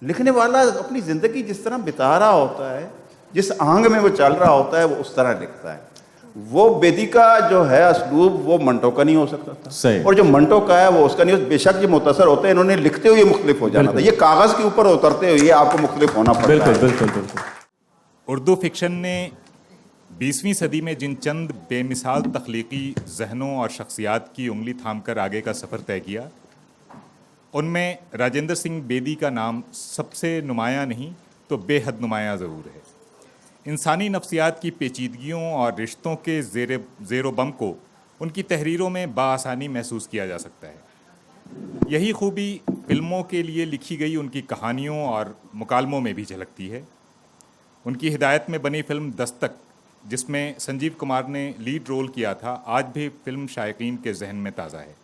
लिखने वाला अपनी ज़िंदगी जिस तरह बिता रहा होता है, जिस आंग में वो चल रहा होता है, वो उस तरह लिखता है। वो बेदी का जो है असलूब वो मंटो का नहीं हो सकता था, सही। और जो मंटो का है वो उसका नहीं हो। बेशक ये मुख्तसर होते हैं, इन्होंने लिखते हुए मुख्तलिफ हो जाना था, ये कागज़ के ऊपर उतरते हुए आपको मुख्तलिफ होना पड़ता बिल्कुल है। बिल्कुल बिल्कुल। उर्दू फिक्शन ने 20वीं सदी में जिन चंद बेमिसाल तख्लीकी जहनों और शख्सियात की उंगली थामकर आगे का सफ़र तय किया, उनमें राजेंद्र सिंह बेदी का नाम सबसे नुमायाँ नहीं तो बेहद नुमायाँ ज़रूर है। इंसानी नफ्सियात की पेचीदगियों और रिश्तों के ज़ेरो बम को उनकी तहरीरों में बाआसानी महसूस किया जा सकता है। यही खूबी फिल्मों के लिए लिखी गई उनकी कहानियों और मुकालमों में भी झलकती है। उनकी हिदायत में बनी फिल्म दस्तक, जिसमें संजीव कुमार ने लीड रोल किया था, आज भी फिल्म शायकीन के जहन में ताज़ा है।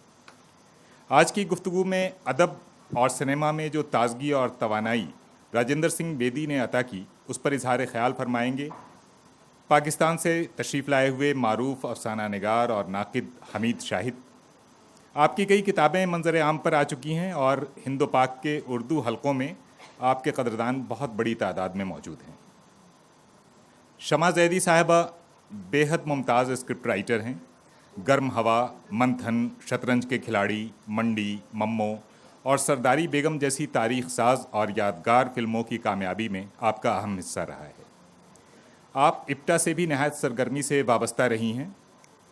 आज की गुफ्तगू में अदब और सिनेमा में जो ताजगी और तवानाई राजेंद्र सिंह बेदी ने अता की, उस पर इजहार ख्याल फरमाएंगे पाकिस्तान से तशरीफ़ लाए हुए मारूफ अफसाना निगार और नाकिद हमीद शाहिद। आपकी कई किताबें मंजर आम पर आ चुकी हैं और हिंदो पाक के उर्दू हलकों में आपके कदरदान बहुत बड़ी तादाद में मौजूद हैं। शमा जैदी साहिबा बेहद मुमताज़ स्क्रिप्ट राइटर हैं। गर्म हवा, मंथन, शतरंज के खिलाड़ी, मंडी, मम्मो और सरदारी बेगम जैसी तारीख साज और यादगार फिल्मों की कामयाबी में आपका अहम हिस्सा रहा है। आप इप्टा से भी नहायत सरगर्मी से वाबस्ता रही हैं।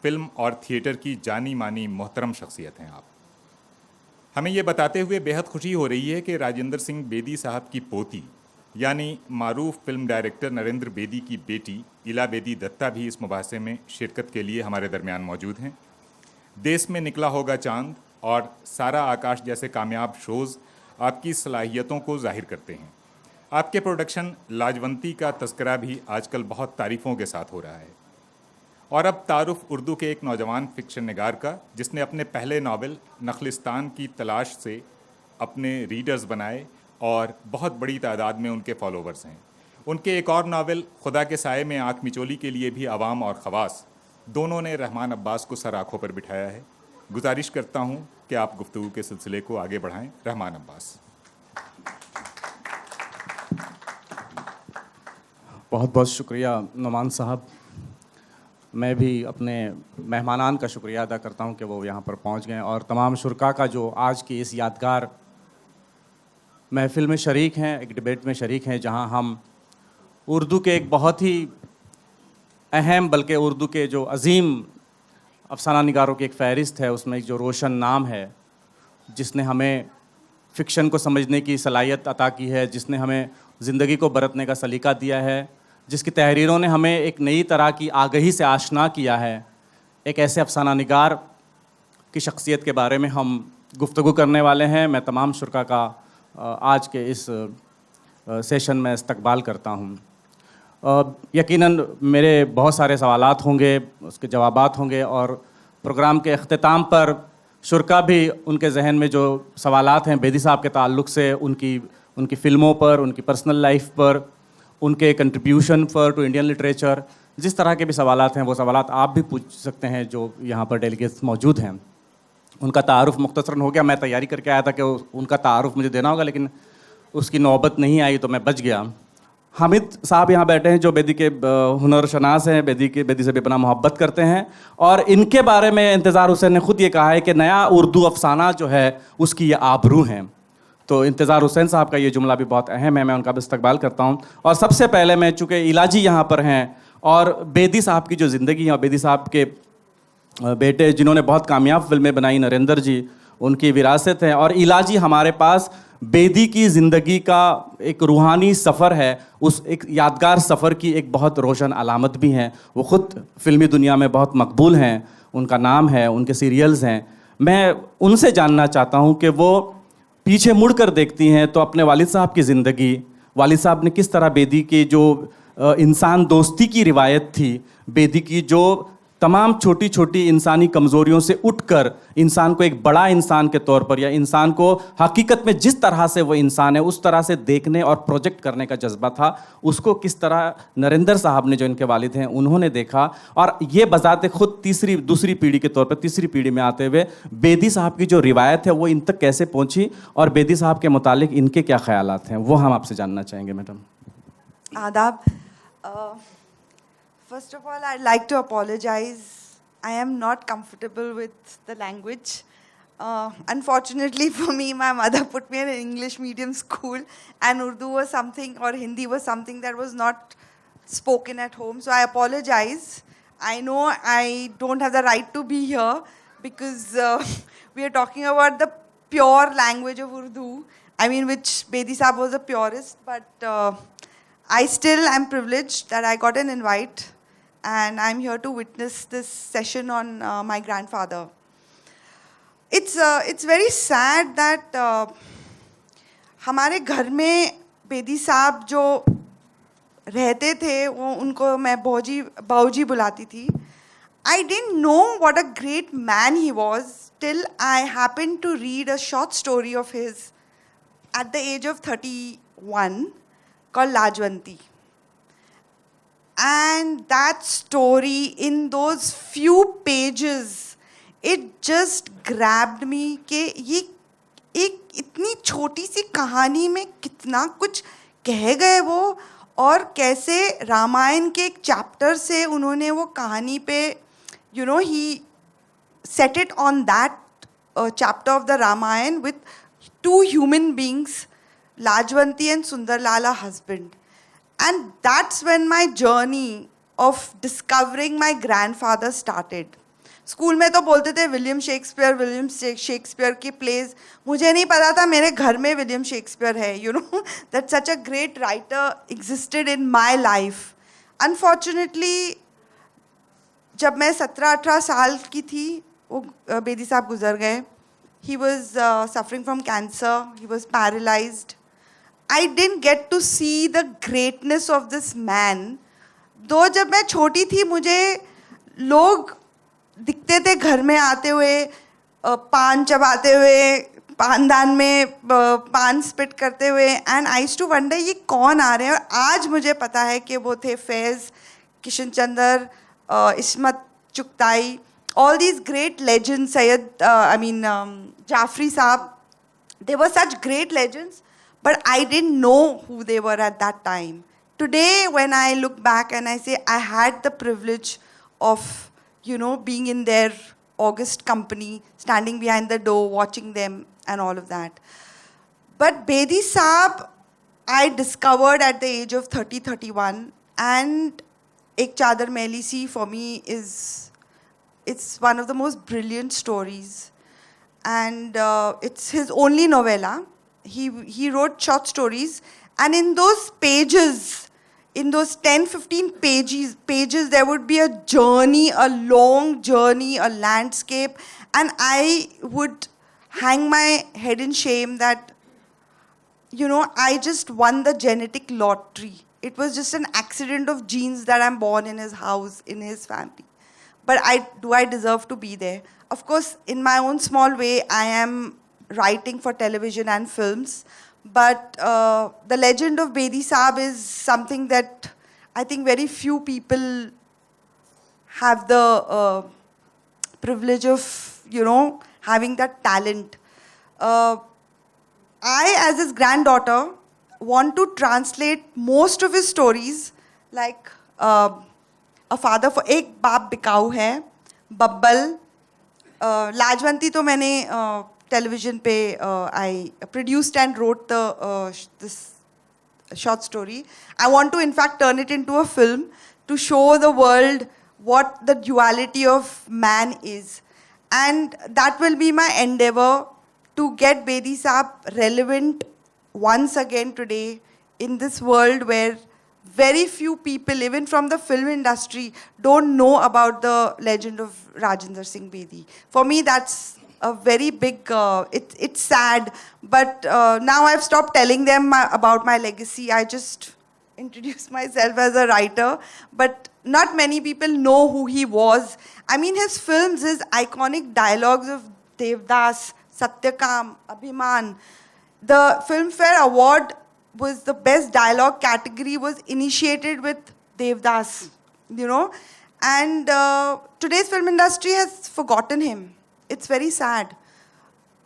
फिल्म और थिएटर की जानी मानी मोहतरम शख्सियत हैं आप। हमें ये बताते हुए बेहद खुशी हो रही है कि राजेंद्र सिंह बेदी साहब की पोती यानी मारूफ फिल्म डायरेक्टर नरेंद्र बेदी की बेटी इला बेदी दत्ता भी इस मुबाहसे में शिरकत के लिए हमारे दरमियान मौजूद हैं। देश में निकला होगा चांद और सारा आकाश जैसे कामयाब शोज़ आपकी सलाहियतों को जाहिर करते हैं। आपके प्रोडक्शन लाजवंती का तस्करा भी आजकल बहुत तारीफ़ों के साथ हो रहा है। और अब तारुफ उर्दू के एक नौजवान फिक्शन निगार का, जिसने अपने पहले नावल नखलिस्तान की तलाश से अपने रीडर्स बनाए और बहुत बड़ी तादाद में उनके फॉलोवर्स हैं। उनके एक और नावल खुदा के साए में आँख मिचोली के लिए भी अवाम और ख़वास दोनों ने रहमान अब्बास को सर आँखों पर बिठाया है। गुजारिश करता हूँ कि आप गुफ्तगू के सिलसिले को आगे बढ़ाएं। रहमान अब्बास। बहुत बहुत शुक्रिया नुमान साहब। मैं भी अपने मेहमानान का शुक्रिया अदा करता हूं कि वो यहाँ पर पहुँच गए, और तमाम शुरका का जो आज की इस यादगार महफिल में शरीक हैं, एक डिबेट में शरीक हैं, जहाँ हम उर्दू के एक बहुत ही अहम, बल्कि उर्दू के जो अजीम अफसाना निगारों की एक फ़हरिस्त है, उसमें एक जो रोशन नाम है, जिसने हमें फ़िक्शन को समझने की सलाहियत अता की है, जिसने हमें ज़िंदगी को बरतने का सलीका दिया है, जिसकी तहरीरों ने हमें एक नई तरह की आगही से आशना किया है, एक ऐसे अफसाना निगार की शख्सियत के बारे में हम गुफ्तगू करने वाले हैं। मैं तमाम शुरका का आज के इस सेशन में इस्तकबाल करता हूँ। यकीनन मेरे बहुत सारे सवालात होंगे, उसके जवाबात होंगे, और प्रोग्राम के अख्तिताम पर शुरका भी उनके जहन में जो सवालात हैं बेदी साहब के ताल्लुक़ से, उनकी फ़िल्मों पर, उनकी पर्सनल लाइफ पर, उनके कंट्रीब्यूशन पर टू इंडियन लिटरेचर, जिस तरह के भी सवालात हैं वो सवालात आप भी पूछ सकते हैं जो यहाँ पर डेलीगेट्स मौजूद हैं। उनका तारुफ मुख्तसरन हो गया। मैं तैयारी करके आया था कि उनका तारुफ मुझे देना होगा, लेकिन उसकी नौबत नहीं आई तो मैं बच गया। हामिद साहब यहाँ बैठे हैं जो बेदी के हुनर शनास हैं, बेदी से बेपनाह मोहब्बत करते हैं, और इनके बारे में इंतज़ार हुसैन ने ख़ुद ये कहा है कि नया उर्दू अफसाना जो है उसकी ये आबरू हैं। तो इंतज़ार हुसैन साहब का ये जुमला भी बहुत अहम है, मैं उनका भी इस्तकबाल करता हूँ। और सबसे पहले मैं, चूँकि इलाजी यहाँ पर हैं और बेदी साहब की जो ज़िंदगी है, और बेदी साहब के बेटे जिन्होंने बहुत कामयाब फिल्में बनाई, नरेंद्र जी, उनकी विरासत है, और इलाजी हमारे पास बेदी की ज़िंदगी का एक रूहानी सफ़र है, उस एक यादगार सफ़र की एक बहुत रोशन अलामत भी हैं। वो ख़ुद फ़िल्मी दुनिया में बहुत मकबूल हैं, उनका नाम है, उनके सीरियल्स हैं। मैं उनसे जानना चाहता हूँ कि वो पीछे मुड़ कर देखती हैं तो अपने वालिद साहब की ज़िंदगी, वालिद साहब ने किस तरह बेदी की जो इंसान दोस्ती की रिवायत थी, बेदी की जो तमाम छोटी छोटी इंसानी कमजोरियों से उठकर इंसान को एक बड़ा इंसान के तौर पर या इंसान को हकीकत में जिस तरह से वो इंसान है उस तरह से देखने और प्रोजेक्ट करने का जज्बा था, उसको किस तरह नरेंद्र साहब ने, जो इनके वालिद हैं, उन्होंने देखा। और ये बजाते खुद दूसरी पीढ़ी के तौर पर तीसरी पीढ़ी में आते हुए बेदी साहब की जो रिवायत है वो इन तक कैसे पहुंची और बेदी साहब के मुतालिक इनके क्या ख्यालात हैं, वो हम आपसे जानना चाहेंगे मैडम। आदाब। First of all, I'd like to apologize. I am not comfortable with the language. Unfortunately for me, my mother put me in an English medium school, and Urdu was something, or Hindi was something that was not spoken at home. So I apologize. I know I don't have the right to be here because we are talking about the pure language of Urdu. I mean, which Bedi Saab was the purest, but I still am privileged that I got an invite. And I'm here to witness this session on my grandfather. It's very sad that हमारे घर में बेदी साहब जो रहते थे वो उनको मैं बाऊजी बुलाती थी. I didn't know what a great man he was till I happened to read a short story of his at the age of 31 called Lajwanti. And that story, in those few pages, it just grabbed me कि ये एक इतनी छोटी सी कहानी में कितना कुछ कह गए वो, और कैसे रामायण के एक चैप्टर से उन्होंने वो कहानी पे he set it on that chapter of the Ramayana with two human beings, Lajwanti and Sundarlala, husband. And that's when my journey of discovering my grandfather started. School में तो बोलते थे विलियम शेक्सपियर की प्लेज. मुझे नहीं पता था मेरे घर में विलियम शेक्सपियर है. that such a great writer existed in my life. Unfortunately, जब मैं 17-18 साल की थी वो बेदी साहब गुजर गए. He was suffering from cancer. He was paralyzed. I didn't get to see the greatness of this man. दो जब मैं छोटी थी मुझे लोग दिखते थे घर में आते हुए, पान चबाते हुए, पानदान में पान स्पिट करते हुए, and I used to wonder ये कौन आ रहे हैं. और आज मुझे पता है कि वो थे फैज़, Kishan Chandar, Ismat Chughtai, all these great legends, Jafri Saab. They were such great legends. But I didn't know who they were at that time. Today, when I look back and I say I had the privilege of, being in their august company, standing behind the door, watching them and all of that. But Bedi Saab, I discovered at the age of 30-31, and Ek Chadar Maili Si for me it's one of the most brilliant stories. And it's his only novella. He wrote short stories, and in those pages, in those 10-15 pages, there would be a journey, a long journey, a landscape, and I would hang my head in shame that, I just won the genetic lottery. It was just an accident of genes that I'm born in his house, in his family. But do I deserve to be there? Of course, in my own small way, I am writing for television and films, but the legend of Bedi Saab is something that I think very few people have the privilege of, having that talent. I, as his granddaughter, want to translate most of his stories, like A Father for Ek Baap Bikau Hai, Babbal, Lajwanti to मैंने television pe I produced and wrote this short story. I want to in fact turn it into a film to show the world what the duality of man is. And that will be my endeavor to get Bedi Saab relevant once again today in this world where very few people, even from the film industry, don't know about the legend of Rajinder Singh Bedi. For me, that's a very big, it's sad, but now I've stopped telling them about my legacy. I just introduce myself as a writer, but not many people know who he was. I mean, his films, his iconic dialogues of Devdas, Satyakam, Abhiman. The Filmfare Award was the best dialogue category was initiated with Devdas, you know. And today's film industry has forgotten him. It's very sad.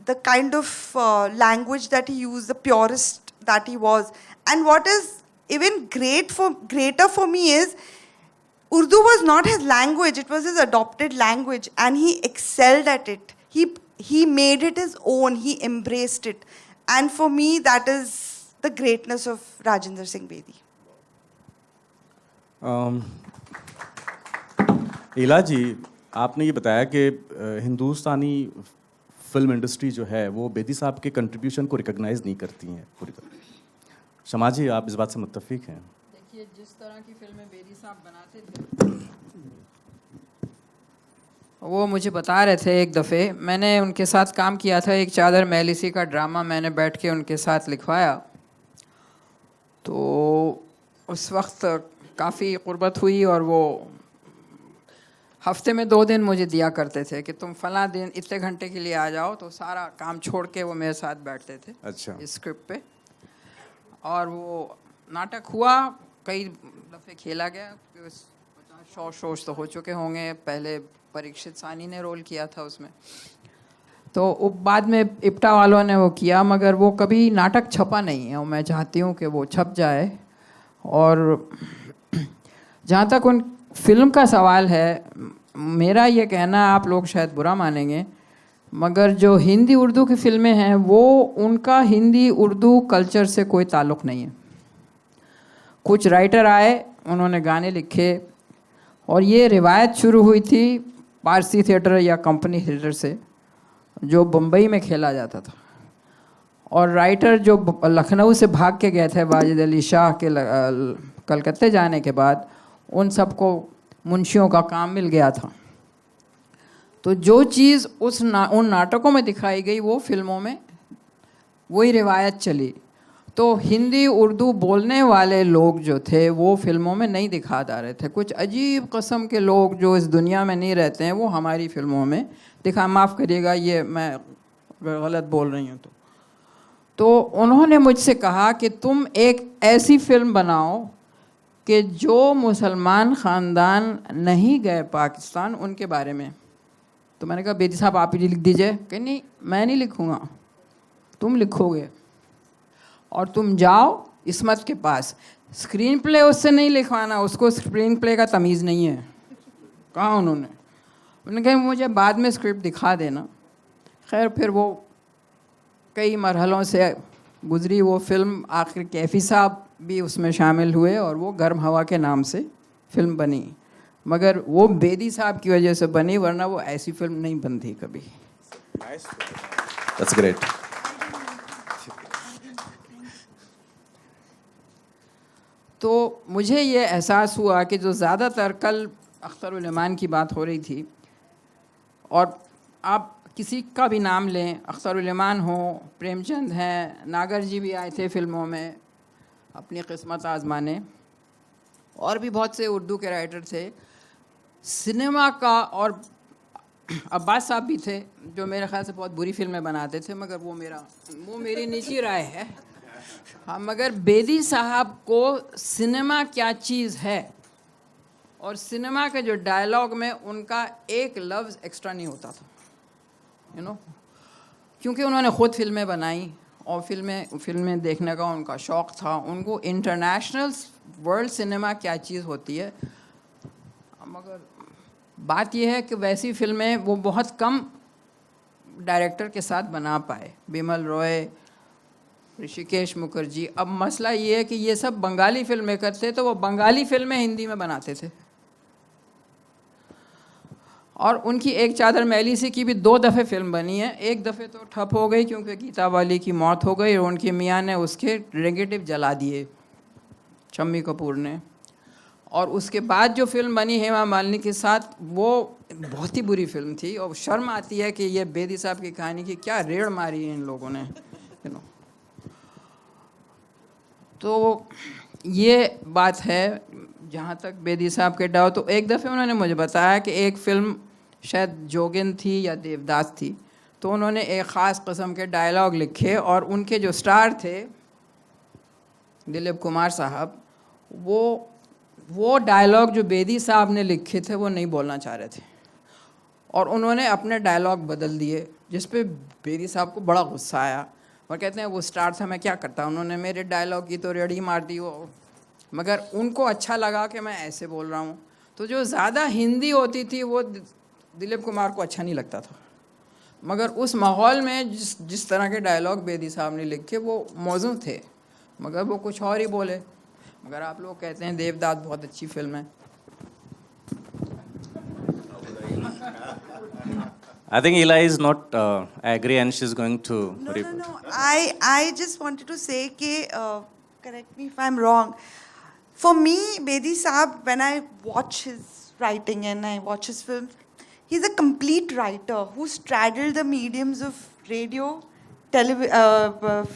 The kind of language that he used, the purist that he was. And what is even greater for me is, Urdu was not his language, it was his adopted language, and he excelled at it. He made it his own, he embraced it. And for me, that is the greatness of Rajendra Singh Bedi. इला जी, आपने ये बताया कि हिंदुस्तानी film industry जो है वो बेदी साहब के कंट्रीब्यूशन को रिकॉग्नाइज नहीं करती हैं पूरी तरह। शमा जी, आप इस बात से मुत्तफिक हैं? देखिए, जिस तरह की फिल्में बेदी साहब बनाते थे वो मुझे बता रहे थे। एक दफ़े मैंने उनके साथ काम किया था, एक चादर मैली सी का ड्रामा मैंने बैठ के उनके साथ लिखवाया। तो उस वक्त काफ़ी क़ुर्बत हुई और वो हफ्ते में 2 दिन मुझे दिया करते थे कि तुम फ़लाँ दिन इतने घंटे के लिए आ जाओ। तो सारा काम छोड़ के वो मेरे साथ बैठते थे। अच्छा। इस स्क्रिप्ट पे। और वो नाटक हुआ, कई दफ़े खेला गया, 50 शोज तो हो चुके होंगे। पहले परीक्षित सानी ने रोल किया था उसमें, तो बाद में इप्टा वालों ने वो किया, मगर वो कभी नाटक छपा नहीं है और मैं चाहती हूँ कि वो छप जाए। और जहाँ तक उन फिल्म का सवाल है, मेरा ये कहना, आप लोग शायद बुरा मानेंगे, मगर जो हिंदी उर्दू की फ़िल्में हैं वो उनका हिंदी उर्दू कल्चर से कोई ताल्लुक़ नहीं है। कुछ राइटर आए, उन्होंने गाने लिखे और ये रिवायत शुरू हुई थी पारसी थिएटर या कंपनी थिएटर से, जो बम्बई में खेला जाता था। और राइटर जो लखनऊ से भाग के गए थे वाजिद अली शाह के कलकत्ते जाने के बाद, उन सबको मुंशियों का काम मिल गया था। तो जो चीज़ उन नाटकों में दिखाई गई वो फिल्मों में वही रिवायत चली। तो हिंदी उर्दू बोलने वाले लोग जो थे वो फिल्मों में नहीं दिखा जा रहे थे। कुछ अजीब कस्म के लोग जो इस दुनिया में नहीं रहते हैं वो हमारी फिल्मों में दिखा। माफ़ करिएगा ये मैं गलत बोल रही हूँ तो उन्होंने मुझसे कहा कि तुम एक ऐसी फिल्म बनाओ कि जो मुसलमान ख़ानदान नहीं गए पाकिस्तान उनके बारे में। तो मैंने कहा बेदी साहब आप ही लिख दीजिए। कि नहीं, मैं नहीं लिखूँगा, तुम लिखोगे और तुम जाओ इस्मत के पास। स्क्रीन प्ले उससे नहीं लिखवाना, उसको स्क्रीन प्ले का तमीज़ नहीं है। कहा उन्होंने कहा मुझे बाद में स्क्रिप्ट दिखा देना। खैर फिर वो कई मरहलों से गुज़री वो फ़िल्म, आखिर कैफ़ी साहब भी उसमें शामिल हुए और वो गर्म हवा के नाम से फ़िल्म बनी। मगर वो बेदी साहब की वजह से बनी, वरना वो ऐसी फिल्म नहीं बनती कभी। That's great. तो मुझे ये एहसास हुआ कि जो ज़्यादातर, कल अख्तर उल इमान की बात हो रही थी और आप किसी का भी नाम लें, अख्तर उल इमान हो, प्रेमचंद हैं, नागर जी भी आए थे फिल्मों में अपनी किस्मत आजमाने, और भी बहुत से उर्दू के राइटर थे। सिनेमा का, और अब्बास साहब भी थे जो मेरे ख्याल से बहुत बुरी फिल्में बनाते थे, मगर वो मेरी निजी राय है। हाँ, मगर बेदी साहब को सिनेमा क्या चीज़ है और सिनेमा के जो डायलॉग में उनका एक लफ्ज़ एक्स्ट्रा नहीं होता था, यू नो, क्योंकि उन्होंने ख़ुद फिल्में बनाई और फिल्में देखने का उनका शौक़ था। उनको इंटरनेशनल वर्ल्ड सिनेमा क्या चीज़ होती है, मगर बात यह है कि वैसी फिल्में वो बहुत कम डायरेक्टर के साथ बना पाए। बिमल रॉय, ऋषिकेश मुखर्जी। अब मसला ये है कि ये सब बंगाली फिल्में करते, तो वो बंगाली फिल्में हिंदी में बनाते थे। और उनकी एक चादर मैली सी की भी 2 दफ़े फिल्म बनी है। एक दफ़े तो ठप हो गई क्योंकि गीता वाली की मौत हो गई और उनके मियाँ ने उसके नेगेटिव जला दिए, शम्मी कपूर ने। और उसके बाद जो फिल्म बनी हेमा मालिनी के साथ, वो बहुत ही बुरी फिल्म थी और शर्म आती है कि ये बेदी साहब की कहानी की क्या रेड़ मारी है इन लोगों ने, यू नो। तो ये बात है जहाँ तक बेदी साहब के डाव। तो एक दफ़े उन्होंने मुझे बताया कि एक फ़िल्म शायद जोगिन थी या देवदास थी, तो उन्होंने एक ख़ास किस्म के डायलॉग लिखे और उनके जो स्टार थे दिलीप कुमार साहब, वो डायलॉग जो बेदी साहब ने लिखे थे वो नहीं बोलना चाह रहे थे और उन्होंने अपने डायलॉग बदल दिए, जिस पे बेदी साहब को बड़ा गुस्सा आया और कहते हैं वो स्टार था, मैं क्या करता, उन्होंने मेरे डायलॉग की तो रेडी मार दी वो, मगर उनको अच्छा लगा कि मैं ऐसे बोल रहा हूँ। तो जो ज़्यादा हिंदी होती थी वो दिलीप कुमार को अच्छा नहीं लगता था, मगर उस माहौल में जिस तरह के डायलॉग बेदी साहब ने लिखे वो मौजू थे, मगर वो कुछ और ही बोले। मगर आप लोग कहते हैं देवदास बहुत अच्छी फिल्म है। I think Eli is not agree and she's going to. No. I just wanted to say कि correct me if I'm wrong. For me, Bedi Saab, when I watch his writing and I watch his films, he's a complete writer who straddled the mediums of radio,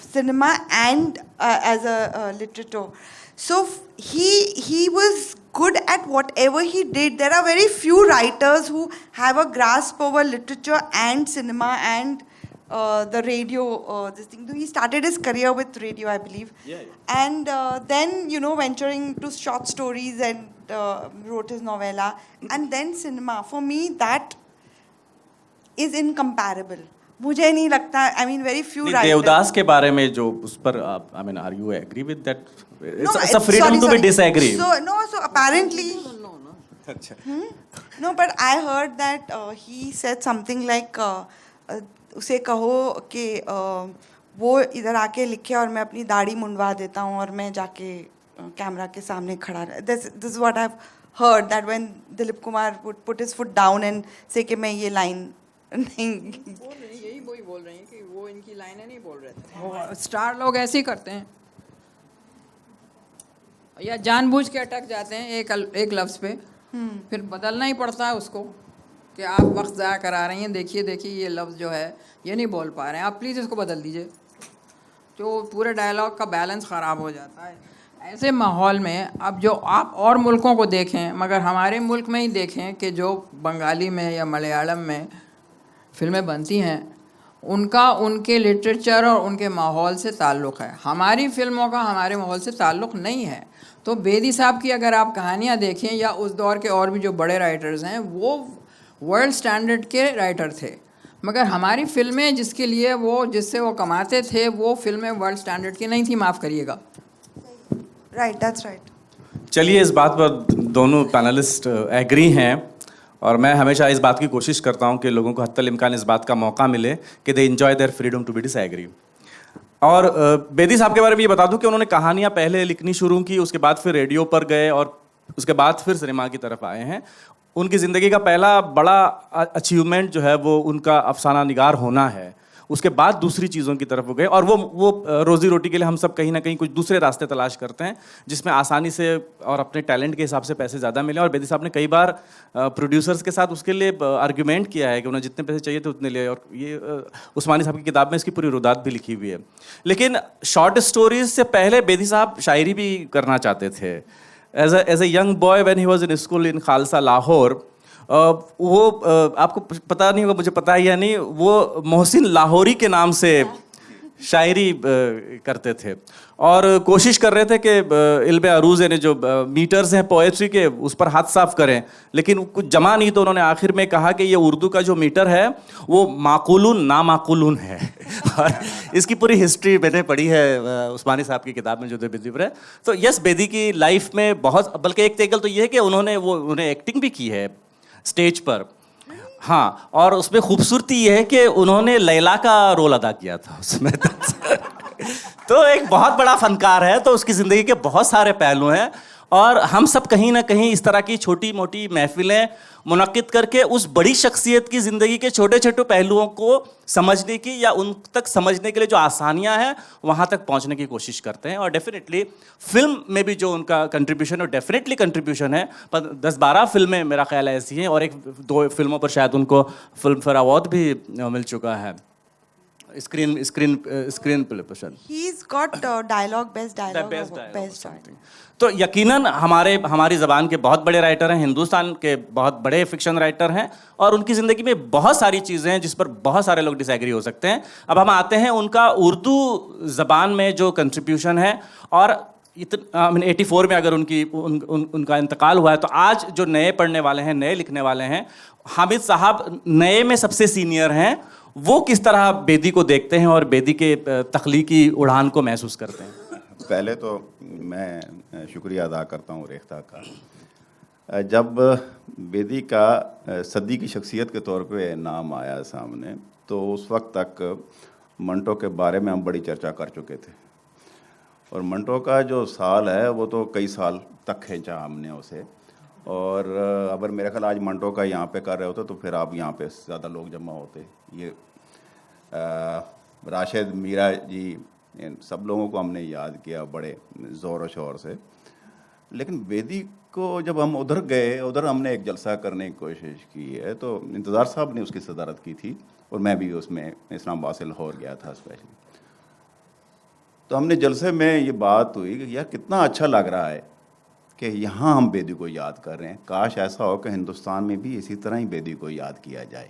cinema, and as a literature. So he was good at whatever he did. There are very few writers who have a grasp over literature and cinema and the radio. This thing. He started his career with radio, I believe, and then venturing to short stories and wrote his novella, and then cinema. For me, that is incomparable. मुझे नहीं लगता, I mean very few writers. Devdas के बारे में जो उस पर I mean are you agree with that? It's a freedom to be disagree. So apparently no, but I heard that he said something like उसे कहो कि वो इधर आके लिखे और मैं अपनी दाढ़ी मुंडवा देता हूँ और मैं जाके कैमरा के सामने खड़ा रह. This is what I've heard, that when Dilip Kumar would put his foot down and say कि मैं ये line नहीं. यही वही बोल रही हैं कि वो इनकी लाइनें नहीं बोल रहे थे, वो स्टार लोग ऐसे ही करते हैं या जानबूझ के अटक जाते हैं एक लफ्ज़ पे, फिर बदलना ही पड़ता है उसको कि आप वक्त ज़ाया करा रही हैं, देखिए ये लफ्ज़ जो है ये नहीं बोल पा रहे हैं, आप प्लीज़ इसको बदल दीजिए, तो पूरे डायलॉग का बैलेंस ख़राब हो जाता है। ऐसे माहौल में अब जो आप और मुल्कों को देखें, मगर हमारे मुल्क में ही देखें कि जो बंगाली में या मलयालम में फिल्में बनती हैं उनका उनके लिटरेचर और उनके माहौल से ताल्लुक़ है, हमारी फिल्मों का हमारे माहौल से ताल्लुक़ नहीं है। तो बेदी साहब की अगर आप कहानियाँ देखें या उस दौर के और भी जो बड़े राइटर्स हैं वो वर्ल्ड स्टैंडर्ड के राइटर थे, मगर हमारी फिल्में जिससे वो कमाते थे वो फिल्में वर्ल्ड स्टैंडर्ड की नहीं थी, माफ़ करिएगा। Right, that's right. चलिए इस बात पर दोनों पैनलिस्ट एग्री हैं और मैं हमेशा इस बात की कोशिश करता हूं कि लोगों को हत्तल इम्कान इस बात का मौका मिले कि they enjoy their freedom to be disagree. और बेदी साहब के बारे में ये बता दूं कि उन्होंने कहानियां पहले लिखनी शुरू की, उसके बाद फिर रेडियो पर गए और उसके बाद फिर सिनेमा की तरफ आए हैं। उनकी ज़िंदगी का पहला बड़ा अचीवमेंट जो है वो उनका अफसाना निगार होना है, उसके बाद दूसरी चीज़ों की तरफ वो गए और वो रोज़ी रोटी के लिए हम सब कहीं ना कहीं कुछ दूसरे रास्ते तलाश करते हैं जिसमें आसानी से और अपने टैलेंट के हिसाब से पैसे ज़्यादा मिले। और बेदी साहब ने कई बार प्रोड्यूसर्स के साथ उसके लिए आर्ग्यूमेंट किया है कि उन्हें जितने पैसे चाहिए थे उतने लिए, और ये उस्मानी साहब की किताब में इसकी पूरी रुदात भी लिखी हुई है। लेकिन शॉर्ट स्टोरीज से पहले बेदी साहब शायरी भी करना चाहते थे। As a young boy when he was in school in Khalsa Lahore, वो आपको पता नहीं होगा, मुझे पता है या नहीं, वो मोहसिन लाहौरी के नाम से शायरी करते थे और कोशिश कर रहे थे कि इल्म अरूज यानी जो मीटर्स हैं पोएट्री के उस पर हाथ साफ करें, लेकिन कुछ जमा नहीं, तो उन्होंने आखिर में कहा कि ये उर्दू का जो मीटर है वो माकुलून नामाकुलून है। और इसकी पूरी हिस्ट्री मैंने पढ़ी है उस्मानी साहब की किताब में जो बेदी पर है। तो यस, बेदी की लाइफ में बहुत, बल्कि एक तेगल तो ये है कि उन्होंने एक्टिंग भी की है स्टेज पर, हाँ, और उसमें खूबसूरती ये है कि उन्होंने लैला का रोल अदा किया था उसमें। तो एक बहुत बड़ा फनकार है, तो उसकी ज़िंदगी के बहुत सारे पहलू हैं और हम सब कहीं ना कहीं इस तरह की छोटी मोटी महफिलें मुनक्किद करके उस बड़ी शख्सियत की ज़िंदगी के छोटे छोटे पहलुओं को समझने की या उन तक समझने के लिए जो आसानियां हैं वहाँ तक पहुँचने की कोशिश करते हैं। और डेफिनेटली फिल्म में भी जो उनका कंट्रीब्यूशन है, डेफिनेटली कंट्रीब्यूशन है, पर 10-12 फिल्में मेरा ख्याल है ऐसी हैं और 1-2 फिल्मों पर शायद उनको फिल्म फेयर अवार्ड भी मिल चुका है। स्क्रीन प्ले पसंद He's got dialogue, best dialogue, best award, best dialogue. तो यकीनन हमारी ज़बान के बहुत बड़े राइटर हैं, हिंदुस्तान के बहुत बड़े फिक्शन राइटर हैं, और उनकी ज़िंदगी में बहुत सारी चीज़ें हैं जिस पर बहुत सारे लोग डिसएग्री हो सकते हैं। अब हम आते हैं उनका उर्दू ज़बान में जो कंट्रीब्यूशन है, और 84 में अगर उनका इंतकाल हुआ है, तो आज जो नए पढ़ने वाले हैं, नए लिखने वाले हैं, हामिद साहब नए में सबसे सीनियर हैं, वो किस तरह बेदी को देखते हैं और बेदी के तख्लीकी उड़ान को महसूस करते हैं? पहले तो मैं शुक्रिया अदा करता हूँ रेख्ता का। जब बेदी का सदी की शख्सियत के तौर पे नाम आया सामने, तो उस वक्त तक मंटो के बारे में हम बड़ी चर्चा कर चुके थे, और मंटो का जो साल है वो तो कई साल तक खींचा हमने उसे। और अगर मेरे ख्याल आज मंटो का यहाँ पे कर रहे होते तो फिर आप यहाँ पे ज़्यादा लोग जमा होते। ये राशिद, मीरा जी, इन सब लोगों को हमने याद किया बड़े ज़ोर शोर से। लेकिन बेदी को जब हम उधर गए, उधर हमने एक जलसा करने की कोशिश की है, तो इंतज़ार साहब ने उसकी सदारत की थी, और मैं भी उसमें इस्लामाबाद से लाहौर गया था स्पेशली। तो हमने जलसे में ये बात हुई कि यार कितना अच्छा लग रहा है कि यहाँ हम बेदी को याद कर रहे हैं, काश ऐसा हो कि हिंदुस्तान में भी इसी तरह ही बेदी को याद किया जाए।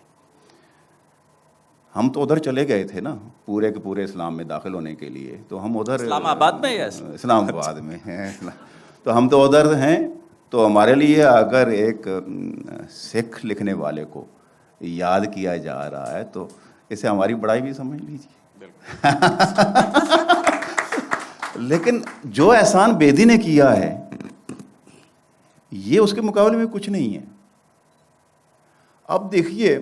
हम तो उधर चले गए थे ना पूरे के पूरे इस्लाम में दाखिल होने के लिए, तो हम उधर इस्लामाबाद में या इस्लामाबाद में हैं, तो हम तो उधर हैं। तो हमारे लिए अगर एक सिख लिखने वाले को याद किया जा रहा है तो इसे हमारी बड़ाई भी समझ लीजिए। लेकिन जो एहसान बेदी ने किया है ये उसके मुकाबले में कुछ नहीं है। अब देखिए,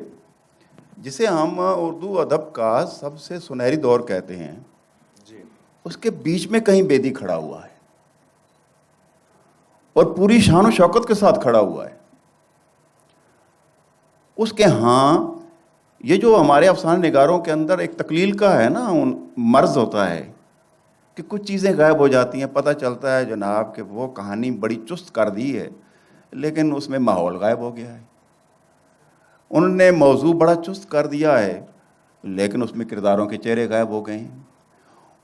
जिसे हम उर्दू अदब का सबसे सुनहरी दौर कहते हैं जी, उसके बीच में कहीं बेदी खड़ा हुआ है और पूरी शान और शौकत के साथ खड़ा हुआ है। उसके हाँ ये जो हमारे अफसाने निगारों के अंदर एक तकलील का है ना मर्ज होता है कि कुछ चीज़ें गायब हो जाती हैं, पता चलता है जनाब कि वो कहानी बड़ी चुस्त कर दी है लेकिन उसमें माहौल गायब हो गया है। उन्होंने मौजू बड़ा चुस्त कर दिया है लेकिन उसमें किरदारों के चेहरे गायब हो गए हैं।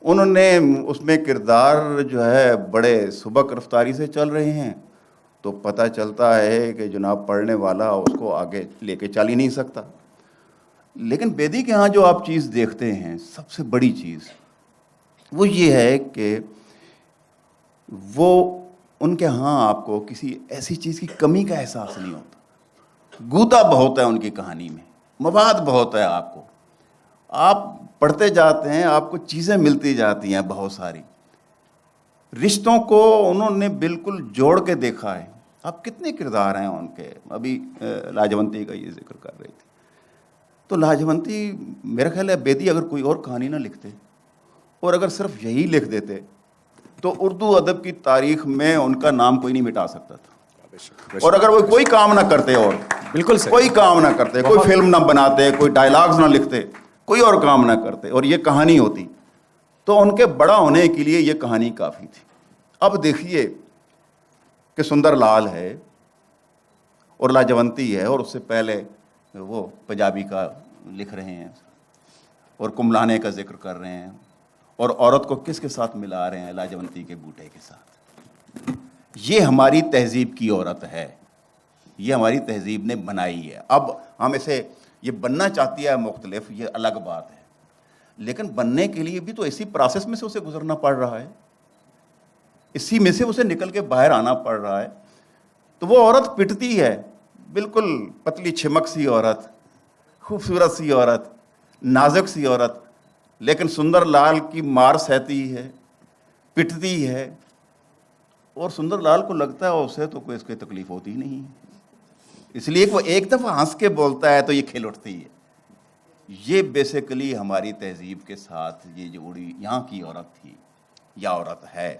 उन्होंने उसमें किरदार जो है बड़े सुबक रफ्तारी से चल रहे हैं, तो पता चलता है कि जनाब पढ़ने वाला उसको आगे लेके चल ही नहीं सकता। लेकिन बेदी के यहाँ जो आप चीज़ देखते हैं, सबसे बड़ी चीज़ वो ये है कि वो उनके यहाँ आपको किसी ऐसी चीज़ की कमी का एहसास नहीं होता। गूदा बहुत है उनकी कहानी में, मवाद बहुत है। आपको आप पढ़ते जाते हैं, आपको चीज़ें मिलती जाती हैं बहुत सारी। रिश्तों को उन्होंने बिल्कुल जोड़ के देखा है। आप कितने किरदार हैं उनके, अभी लाजवंती का ये जिक्र कर रही थी, तो लाजवंती मेरा ख्याल है बेदी अगर कोई और कहानी ना लिखते और अगर सिर्फ यही लिख देते तो उर्दू अदब की तारीख में उनका नाम कोई नहीं मिटा सकता था। और अगर वो कोई काम ना करते, और बिल्कुल सही, कोई काम ना करते, कोई फिल्म ना बनाते, कोई डायलॉग्स ना लिखते, कोई और काम ना करते और ये कहानी होती, तो उनके बड़ा होने के लिए ये कहानी काफ़ी थी। अब देखिए कि सुंदरलाल है और लाजवंती है, और उससे पहले वो पंजाबी का लिख रहे हैं और कुमलाने का जिक्र कर रहे हैं, और औरत को किसके साथ मिला रहे हैं, लाजवंती के बूटे के साथ। ये हमारी तहजीब की औरत है, ये हमारी तहजीब ने बनाई है। अब हम इसे ये बनना चाहती है मुख्तलिफ, ये अलग बात है, लेकिन बनने के लिए भी तो इसी प्रोसेस में से उसे गुजरना पड़ रहा है, इसी में से उसे निकल के बाहर आना पड़ रहा है। तो वो औरत पिटती है, बिल्कुल पतली छिमक सी औरत, खूबसूरत सी औरत, नाजुक सी औरत, लेकिन सुंदरलाल की मार सहती है, पिटती है, और सुंदरलाल को लगता है उसे तो कोई इसकी तकलीफ होती ही नहीं है, इसलिए वो एक दफ़ा हंस के बोलता है तो ये खिल उठती है। ये बेसिकली हमारी तहजीब के साथ ये जो उड़ी यहाँ की औरत थी या औरत है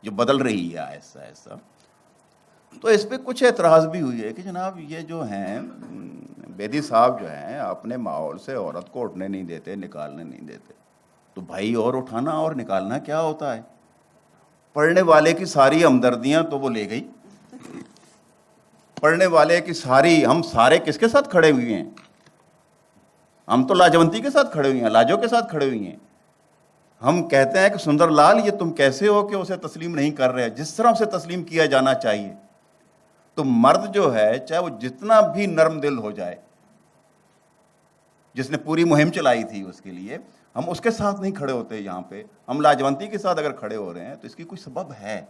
जो बदल रही है ऐसा ऐसा। तो इस पर कुछ एतराज़ भी हुई है कि जनाब ये जो हैं बेदी साहब जो हैं अपने माहौल से औरत को उठने नहीं देते, निकालने नहीं देते, तो भाई और उठाना और निकालना क्या होता है। पढ़ने वाले की सारी हमदर्दियाँ तो वो ले गई, पढ़ने वाले की सारी, हम सारे किसके साथ खड़े हुए हैं, हम तो लाजवंती के साथ खड़े हुए हैं, लाजो के साथ खड़े हुए हैं। हम कहते हैं कि सुंदरलाल ये तुम कैसे हो कि उसे तस्लीम नहीं कर रहे, जिस तरह उसे तस्लीम किया जाना चाहिए। तो मर्द जो है, चाहे वो जितना भी नरम दिल हो जाए, जिसने पूरी मुहिम चलाई थी उसके लिए, हम उसके साथ नहीं खड़े होते। यहाँ पे हम लाजवंती के साथ अगर खड़े हो रहे हैं तो इसकी कोई सबब है,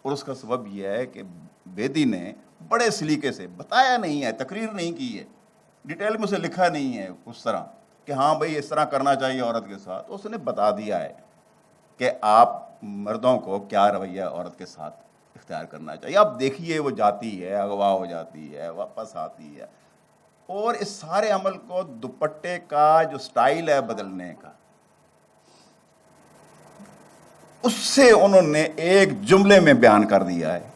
और उसका सबब यह है कि बेदी ने बड़े सलीके से बताया नहीं है, तकरीर नहीं की है, डिटेल में उसे लिखा नहीं है उस तरह कि हाँ भाई इस तरह करना चाहिए औरत के साथ। उसने बता दिया है कि आप मर्दों को क्या रवैया औरत के साथ इख्तियार करना चाहिए। आप देखिए वो जाती है, अगवा हो जाती है, वापस आती है, और इस सारे अमल को दुपट्टे का जो स्टाइल है बदलने का, उससे उन्होंने एक जुमले में बयान कर दिया है।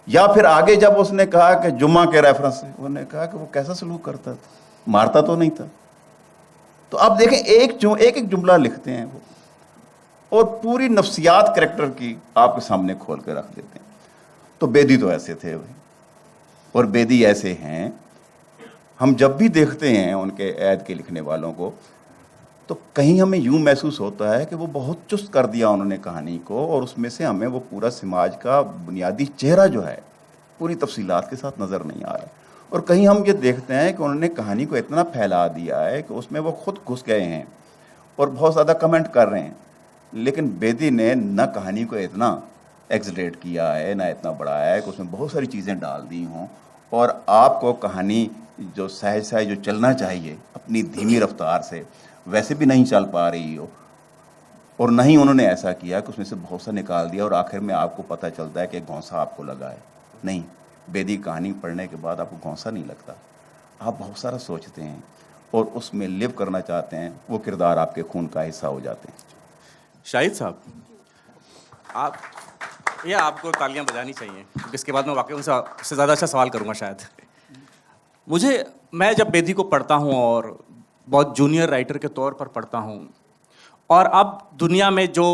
या फिर आगे जब उसने कहा कि जुम्मा के रेफरेंस से, उन्होंने कहा कि वो कैसा सलूक करता था, मारता तो नहीं था। तो आप देखें एक जुमला लिखते हैं वो, और पूरी नफ्सियात करैक्टर की आपके सामने खोल के रख देते हैं। तो बेदी तो ऐसे थे भाई, और बेदी ऐसे हैं। हम जब भी देखते हैं उनके ऐद के लिखने वालों को, तो कहीं हमें यूं महसूस होता है कि वो बहुत चुस्त कर दिया उन्होंने कहानी को, और उसमें से हमें वो पूरा समाज का बुनियादी चेहरा जो है पूरी तफसीलात के साथ नज़र नहीं आ रहा। और कहीं हम ये देखते हैं कि उन्होंने कहानी को इतना फैला दिया है कि उसमें वो खुद घुस गए हैं और बहुत ज़्यादा कमेंट कर रहे हैं। लेकिन बेदी ने न कहानी को इतना एग्जलेट किया है, ना इतना बढ़ाया है कि उसमें बहुत सारी चीज़ें डाल दी हों, और आपको कहानी जो सहज सहज जो चलना चाहिए अपनी धीमी रफ्तार से, वैसे भी नहीं चल पा रही हो। और नहीं उन्होंने ऐसा किया कि उसमें से बहुत सा निकाल दिया और आखिर में आपको पता चलता है कि घौंसा आपको लगा है। नहीं, बेदी कहानी पढ़ने के बाद आपको घौंसा नहीं लगता, आप बहुत सारा सोचते हैं और उसमें लिव करना चाहते हैं, वो किरदार आपके खून का हिस्सा हो जाते हैं। शाहिद साहब, आप ये आपको तालियां बजानी चाहिए, क्योंकि इसके बाद मैं वाकई उससे ज़्यादा अच्छा सवाल करूंगा शायद। मैं जब बेदी को पढ़ता हूं, और बहुत जूनियर राइटर के तौर पर पढ़ता हूं, और अब दुनिया में जो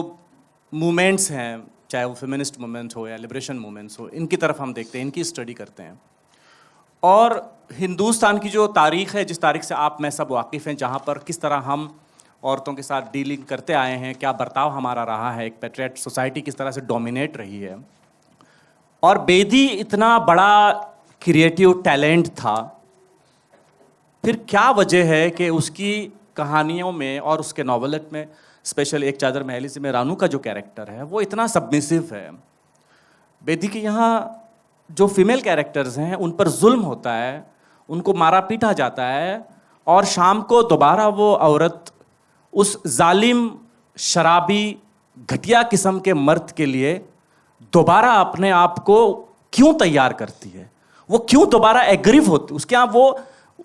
मूवमेंट्स हैं, चाहे वो फेमिनिस्ट मूवमेंट हो या लिबरेशन मूवमेंट्स हो, इनकी तरफ हम देखते हैं, इनकी स्टडी करते हैं। और हिंदुस्तान की जो तारीख़ है, जिस तारीख़ से आप मैं सब वाकिफ़ हैं, जहाँ पर किस तरह हम औरतों के साथ डीलिंग करते आए हैं, क्या बर्ताव हमारा रहा है, एक पैट्रियट सोसाइटी किस तरह से डोमिनेट रही है। और बेदी इतना बड़ा क्रिएटिव टैलेंट था, फिर क्या वजह है कि उसकी कहानियों में और उसके नॉवलेट में, स्पेशल एक चादर महली से में रानू का जो कैरेक्टर है वो इतना सबमिसिव है। बेदी के यहाँ जो फीमेल कैरेक्टर्स हैं उन पर जुल्म होता है, उनको मारा पीटा जाता है, और शाम को दोबारा वो औरत उस जालिम, शराबी, घटिया किस्म के मर्द के लिए दोबारा अपने आप को क्यों तैयार करती है, वो क्यों दोबारा एग्रीव होती, उसके यहाँ वो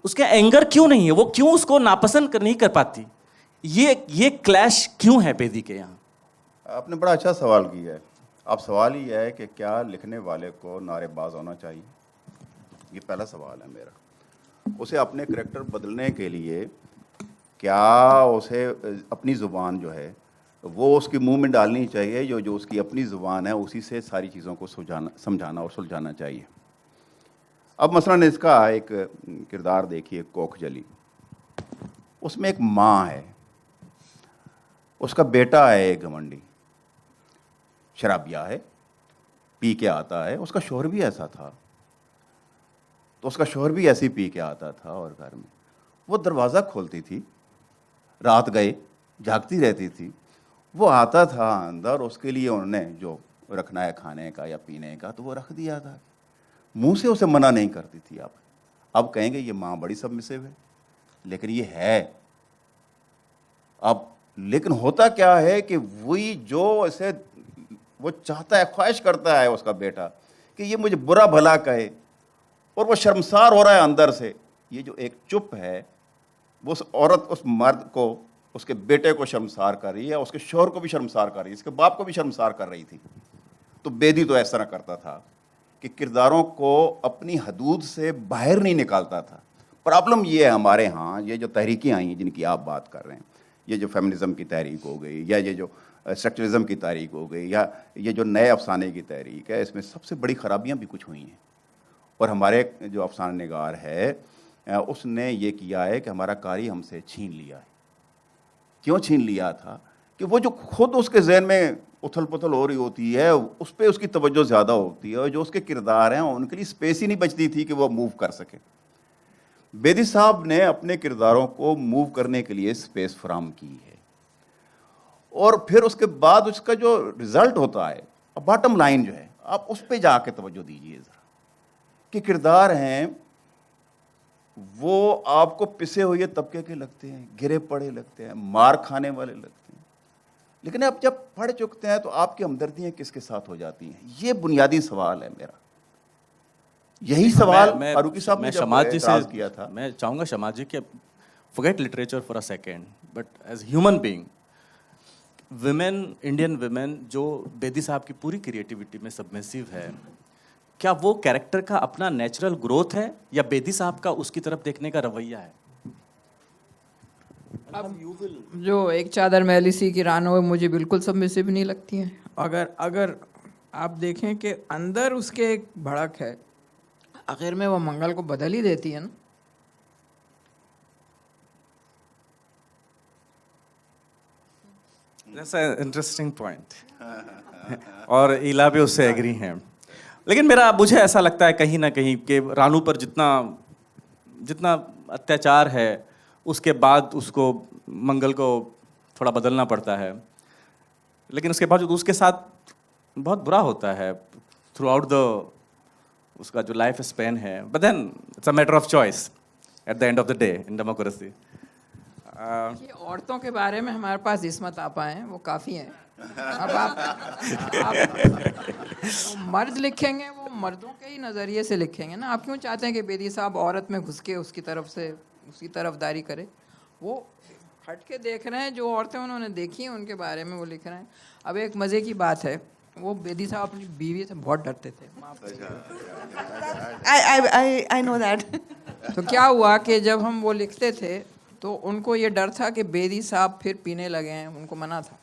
उसके एंगर क्यों नहीं है, वो क्यों उसको नापसंद नहीं कर पाती, ये क्लैश क्यों है बेदी के यहाँ? आपने बड़ा अच्छा सवाल किया है। अब सवाल ही है कि क्या लिखने वाले को नारेबाज होना चाहिए, ये पहला सवाल है मेरा। उसे अपने करैक्टर बदलने के लिए क्या उसे अपनी ज़ुबान जो है वो उसके मुंह में डालनी चाहिए, जो उसकी अपनी ज़ुबान है उसी से सारी चीज़ों को समझाना और सुलझाना चाहिए। अब मसलन इसका एक किरदार देखिए, कोखजली, उसमें एक माँ है, उसका बेटा है एक घमंडी, शराबिया है, पी के आता है, उसका शौहर भी ऐसा था, तो उसका शौहर भी ऐसे ही पी के आता था, और घर में वो दरवाज़ा खोलती थी, रात गए जागती रहती थी, वो आता था अंदर, उसके लिए उन्होंने जो रखना है खाने का या पीने का तो वो रख दिया था, मुंह से उसे मना नहीं करती थी। आप अब कहेंगे ये माँ बड़ी सबमिसिव है, लेकिन ये है। अब लेकिन होता क्या है कि वही जो इसे वो चाहता है, ख्वाहिश करता है उसका बेटा कि ये मुझे बुरा भला कहे, और वो शर्मसार हो रहा है अंदर से। ये जो एक चुप है, वो उस औरत, उस मर्द को, उसके बेटे को शर्मसार कर रही है, उसके शौहर को भी शर्मसार कर रही है, इसके बाप को भी शर्मसार कर रही थी। तो बेदी तो ऐसा ना करता था कि किरदारों को अपनी हदूद से बाहर नहीं निकालता था। प्रॉब्लम ये है हमारे यहाँ, ये जो तहरीकें आई हैं जिनकी आप बात कर रहे हैं, ये जो फेमिनिज़म की तहरीक हो गई, या ये जो स्ट्रक्चरलिज्म की तहरीक हो गई, या ये जो नए अफसाने की तहरीक है, इसमें सबसे बड़ी ख़राबियाँ भी कुछ हुई हैं। और हमारे जो अफसाना निगार है उसने ये किया है कि हमारा कारी हमसे छीन लिया है। क्यों छीन लिया था? कि वो जो खुद उसके जहन में उथल पुथल हो रही होती है, उस पर उसकी तवज्जो ज़्यादा होती है, और जो उसके किरदार हैं उनके लिए स्पेस ही नहीं बचती थी कि वो मूव कर सके। बेदी साहब ने अपने किरदारों को मूव करने के लिए स्पेस फराहम की है, और फिर उसके बाद उसका जो रिजल्ट होता है, बॉटम लाइन जो है, आप उस पर जाके तवज्जो दीजिए ज़रा, कि किरदार हैं वो आपको पिसे हुए तबके के लगते हैं, गिरे पड़े लगते हैं, मार खाने वाले लगते हैं, लेकिन आप जब पढ़ चुकते हैं तो आपकी हमदर्दियाँ किसके साथ हो जाती हैं? ये बुनियादी सवाल है मेरा। यही सवाल फारूकी साहब ने जब शमाज जी एतराज़ से किया था। मैं चाहूँगा शमाज जी कि forget literature for a second, but as human being, women, Indian women जो बेदी साहब की पूरी क्रिएटिविटी में सबमिसिव है, क्या वो कैरेक्टर का अपना नेचुरल ग्रोथ है या बेदी साहब का उसकी तरफ देखने का रवैया है? अब जो एक चादर मैली सी की रानो है, मुझे बिल्कुल सबमिसिव नहीं लगती हैं। अगर आप देखें कि अंदर उसके एक भड़क है, आखिर में वो मंगल को बदल ही देती है ना। That's an interesting point. और इला भी उससे एग्री हैं, लेकिन मुझे ऐसा लगता है कहीं ना कहीं कि रानू पर जितना अत्याचार है, उसके बाद उसको मंगल को थोड़ा बदलना पड़ता है, लेकिन उसके बावजूद उसके साथ बहुत बुरा होता है थ्रू आउट द उसका जो लाइफ स्पेन है। But then it's a matter of choice at the end of the day in democracy. ये औरतों के बारे में हमारे पास इस्मत आपा हैं, वो काफ़ी हैं। अब आप मर्द लिखेंगे, वो मर्दों के ही नज़रिए से लिखेंगे ना। आप क्यों चाहते हैं कि बेदी साहब औरत में घुस के उसकी तरफदारी करे? वो हट के देख रहे हैं, जो औरतें उन्होंने देखी हैं उनके बारे में वो लिख रहे हैं। अब एक मज़े की बात है, वो बेदी साहब अपनी बीवी से बहुत डरते थे। I know that. तो क्या हुआ कि जब हम वो लिखते थे तो उनको ये डर था कि बेदी साहब फिर पीने लगे हैं, उनको मना था।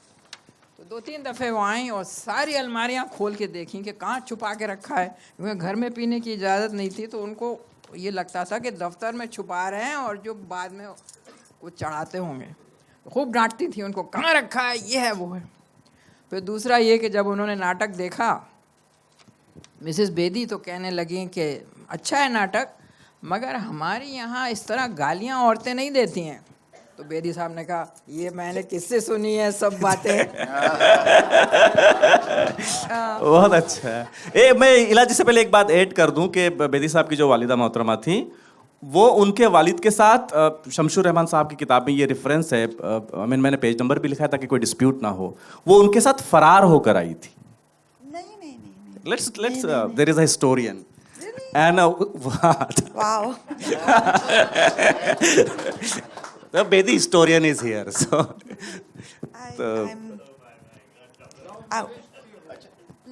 तो 2-3 दफ़े वो आई और सारी अलमारियां खोल के देखी कि कहाँ छुपा के रखा है, क्योंकि घर में पीने की इजाज़त नहीं थी। तो उनको ये लगता था कि दफ्तर में छुपा रहे हैं और जो बाद में वो चढ़ाते होंगे। खूब डांटती थी उनको, कहाँ रखा है, ये है वो है। फिर दूसरा ये कि जब उन्होंने नाटक देखा मिसेस बेदी, तो कहने लगी कि अच्छा है नाटक, मगर हमारे यहाँ इस तरह गालियाँ औरतें नहीं देती हैं। तो बेदी साहब ने कहा, ये मैंने किससे सुनी है सब बातें। बहुत अच्छा है। मैं इलाज से पहले एक बात ऐड कर दूं कि बेदी साहब की जो वालिदा मोहतरमा थी, वो उनके वालिद के साथ शमशुर रहमान साहब की किताब में ये रेफरेंस है, मैंने पेज नंबर भी लिखा है ताकि कोई डिस्प्यूट ना हो, वो उनके साथ फरार होकर आई थी। नहीं। Let's there is a historian and Wow. the Bedi historian is here, so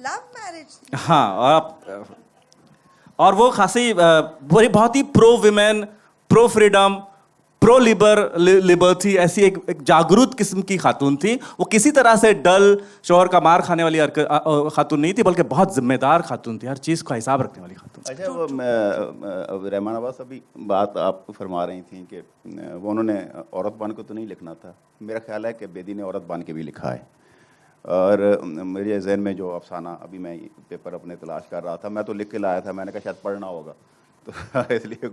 Love marriage. हाँ, और वो खासी बहुत ही pro women, pro freedom, pro liberty, ऐसी एक जागरूक किस्म की खातून थी। वो किसी तरह से डल शोहर का मार खाने वाली खातून नहीं थी, बल्कि बहुत जिम्मेदार खातून थी, हर चीज़ का हिसाब रखने वाली खातून। अच्छा, वो रहमान अब्बास अभी बात आप फरमा रही थी कि वो उन्होंने औरत बन के तो नहीं लिखना था। मेरा ख्याल है कि बेदी ने औरत बन के भी लिखा है, और मेरे जहन में जो अफसाना, अभी मैं पेपर अपने तलाश कर रहा था, मैं तो लिख के लाया था, मैंने कहा शायद पढ़ना होगा तो इसलिए,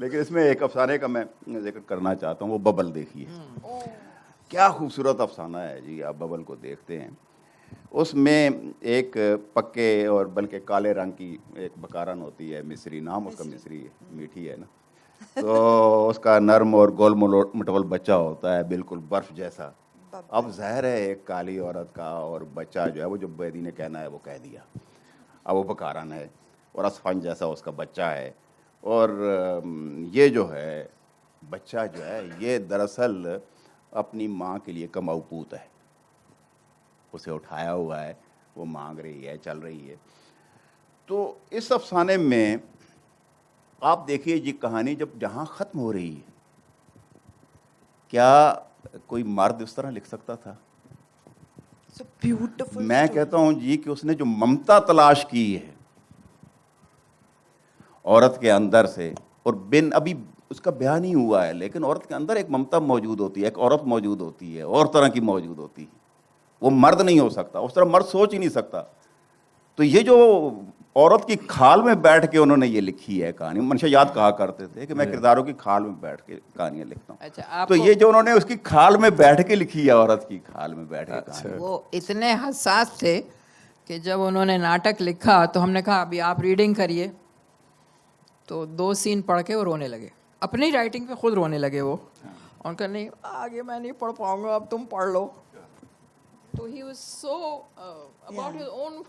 लेकिन इसमें एक अफसाने का मैं जिक्र करना चाहता हूँ। वो बबल देखिए, क्या खूबसूरत अफसाना है जी। आप बबल को देखते हैं, उसमें एक पक्के और बल्कि काले रंग की एक बकारन होती है, मिस्री, नाम उसका मिस्री है, मीठी है ना, तो उसका नर्म और गोल मटोल बच्चा होता है, बिल्कुल बर्फ जैसा। अब ज़ाहिर है एक काली औरत का और बच्चा जो है, वो जो बेदी ने कहना है वो कह दिया। अब वो बकारन है और असफंज जैसा उसका बच्चा है, और ये जो है बच्चा जो है, ये दरअसल अपनी माँ के लिए कमाऊ पूत है, उसे उठाया हुआ है, वो मांग रही है, चल रही है। तो इस अफसाने में आप देखिए, ये कहानी जब जहाँ ख़त्म हो रही है, क्या कोई मर्द इस तरह लिख सकता था? So beautiful. मैं कहता हूँ जी कि उसने जो ममता तलाश की है औरत के अंदर से, और बिन अभी उसका बयान ही हुआ है, लेकिन औरत के अंदर एक ममता मौजूद होती है, एक औरत मौजूद होती है, और तरह की मौजूद होती है। वो मर्द नहीं हो सकता, उस तरह मर्द सोच ही नहीं सकता। तो ये जो औरत की खाल में बैठ के उन्होंने ये लिखी है कहानी, मनशा याद कहा करते थे कि मैं किरदारों की खाल में बैठ के कहानियां लिखता हूँ। अच्छा, तो आपको ये जो उन्होंने उसकी खाल में बैठ के लिखी है, औरत की खाल में बैठ के कहानी। वो इतने हसास थे कि जब उन्होंने नाटक लिखा तो हमने कहा अभी आप रीडिंग करिए, तो 2 सीन पढ़ के वो रोने लगे, अपनी राइटिंग पे खुद रोने लगे वो। उनका नहीं, आगे मैं नहीं पढ़ पाऊंगा, अब तुम पढ़ लो। तो he was so about his own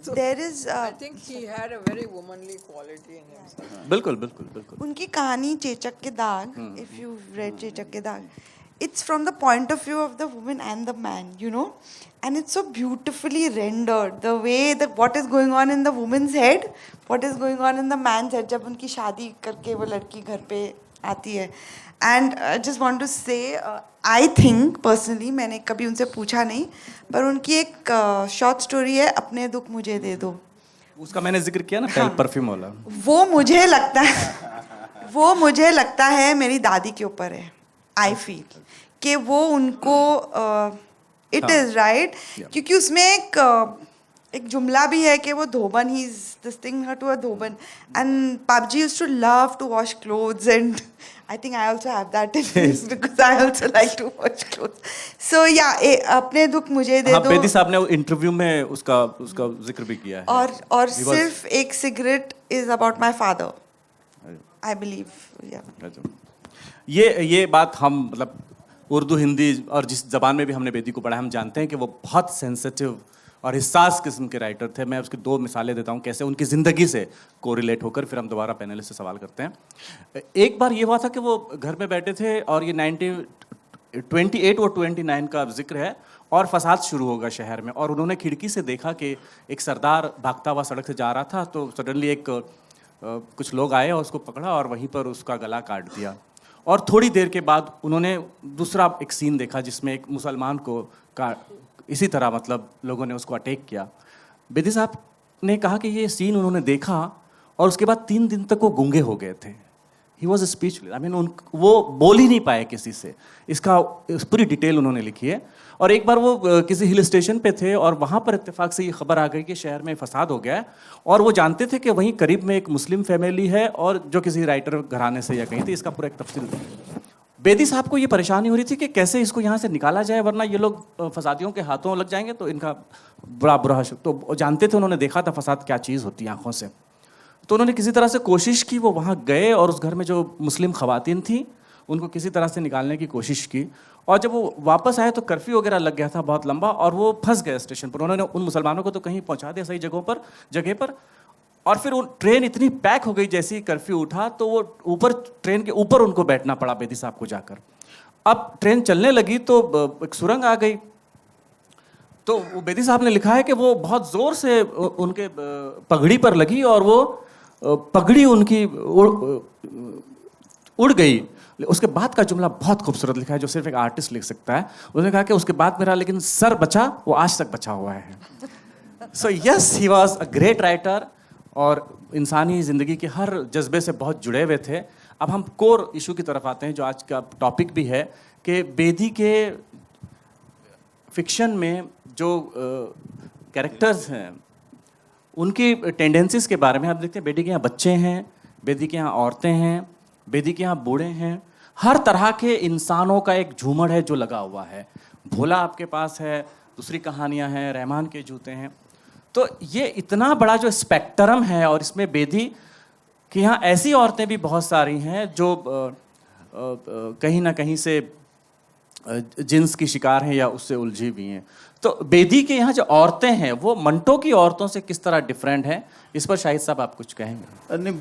There is I think he had a very womanly quality in himself. बिल्कुल बिल्कुल बिल्कुल। उनकी कहानी चेचक के दाग, if you've read चेचक के दाग, it's from the point of view of the woman and the man, you know, and it's so beautifully rendered, the way that what is going on in the woman's head, what is going on in the man's head जब उनकी शादी करके वो लड़की घर पे आती है। And I just want to say, I think personally, मैंने कभी उनसे पूछा नहीं, पर उनकी एक शॉर्ट स्टोरी है, अपने दुख मुझे दे दो। उसका मैंने जिक्र किया ना, हाँ। परफ्यूम वाला। वो मुझे लगता है मेरी दादी के ऊपर है। आई फील कि वो उनको इट इज राइट, क्योंकि उसमें एक जुमला भी है कि वो धोबन, he is this thing to a dhoban, and Papaji used to love to wash clothes, and I think I also have that in me because I also like to wash clothes. So yeah, अपने दुख मुझे दे हाँ, दो। बेदी साहब ने interview में उसका जिक्र भी किया है। और सिर्फ एक cigarette is about my father, I believe. ये बात हम मतलब उर्दू, हिंदी और जिस जबान में भी हमने बेदी को पढ़ा, हम जानते हैं कि वो बहुत सेंसिटिव और हिसास किस्म के राइटर थे। मैं उसकी 2 मिसालें देता हूँ कैसे उनकी ज़िंदगी से कोरिलेट होकर फिर हम दोबारा पैनल से सवाल करते हैं। एक बार ये हुआ था कि वो घर में बैठे थे और ये 1928 और 29 का जिक्र है, और फसाद शुरू होगा शहर में, और उन्होंने खिड़की से देखा कि एक सरदार भागता हुआ सड़क से जा रहा था, तो सडनली कुछ लोग आए और उसको पकड़ा और वहीं पर उसका गला काट दिया। और थोड़ी देर के बाद उन्होंने दूसरा एक सीन देखा जिसमें एक मुसलमान को इसी तरह मतलब लोगों ने उसको अटैक किया। बेदी साहब ने कहा कि ये सीन उन्होंने देखा और उसके बाद 3 दिन तक वो गूंगे हो गए थे। He was speechless, I mean वो बोल ही नहीं पाए किसी से। इसका पूरी डिटेल उन्होंने लिखी है। और एक बार वो किसी हिल स्टेशन पे थे और वहाँ पर इत्तेफाक से ये खबर आ गई कि शहर में फसाद हो गया है, और वो जानते थे कि वहीं करीब में एक मुस्लिम फैमिली है और जो किसी राइटर घराने से या कहीं थी। इसका पूरा एक तफसील बेदी साहब को ये परेशानी हो रही थी कि कैसे इसको यहाँ से निकाला जाए, वरना ये लोग फसादियों के हाथों लग जाएंगे तो इनका बुरा तो जानते थे, उन्होंने देखा था फसाद क्या चीज़ होती है आंखों से। तो उन्होंने किसी तरह से कोशिश की, वो वहाँ गए और उस घर में जो मुस्लिम ख़वातीन थी उनको किसी तरह से निकालने की कोशिश की, और जब वो वापस आए तो कर्फ्यू वगैरह लग गया था बहुत लंबा, और वो फंस गए स्टेशन पर। उन्होंने उन मुसलमानों को तो कहीं पहुँचा दिया सही जगह पर, और फिर ट्रेन इतनी पैक हो गई जैसे ही कर्फ्यू उठा तो वो ट्रेन के ऊपर उनको बैठना पड़ा बेदी साहब को जाकर। अब ट्रेन चलने लगी तो एक सुरंग आ गई, तो वो बेदी साहब ने लिखा है कि वो बहुत ज़ोर से उनके पगड़ी पर लगी और वो पगड़ी उनकी उड़ गई। उसके बाद का जुमला बहुत खूबसूरत लिखा है जो सिर्फ एक आर्टिस्ट लिख सकता है। उसने कहा कि उसके बाद मेरा लेकिन सर बचा, वो आज तक बचा हुआ है। So yes, he was a great writer और इंसानी ज़िंदगी के हर जज्बे से बहुत जुड़े हुए थे। अब हम कोर इशू की तरफ आते हैं जो आज का टॉपिक भी है कि बेदी के फिक्शन में जो कैरेक्टर्स हैं उनकी टेंडेंसीज़ के बारे में। आप देखते हैं बेदी के यहाँ बच्चे हैं, बेदी के यहाँ औरतें हैं, बेदी के यहाँ बूढ़े हैं, हर तरह के इंसानों का एक झूमर है जो लगा हुआ है। भोला आपके पास है, दूसरी कहानियाँ हैं, रहमान के जूते हैं। तो ये इतना बड़ा जो स्पेक्ट्रम है, और इसमें बेदी कि यहाँ ऐसी औरतें भी बहुत सारी हैं जो कहीं ना कहीं से जिन्स की शिकार हैं या उससे उलझी हुई हैं। तो बेदी के यहाँ जो औरतें हैं वो मंटो की औरतों से किस तरह डिफरेंट हैं, इस पर शाहिद साहब आप कुछ कहेंगे? नहीं,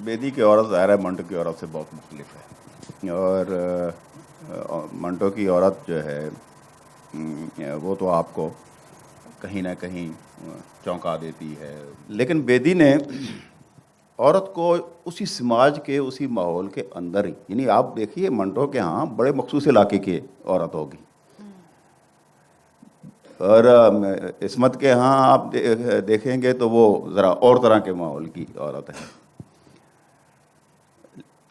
बेदी की औरत ज़ाहिर है मंटो की औरत से बहुत मुख्तलिफ है, और मंटो की औरत जो है वो तो आपको कहीं ना कहीं चौंका देती है, लेकिन बेदी ने औरत को उसी समाज के, उसी माहौल के अंदर ही, यानी आप देखिए मंटो के यहाँ बड़े मखसूस इलाके की औरत होगी, और इस्मत के यहाँ आप देखेंगे तो वो ज़रा और तरह के माहौल की औरत है।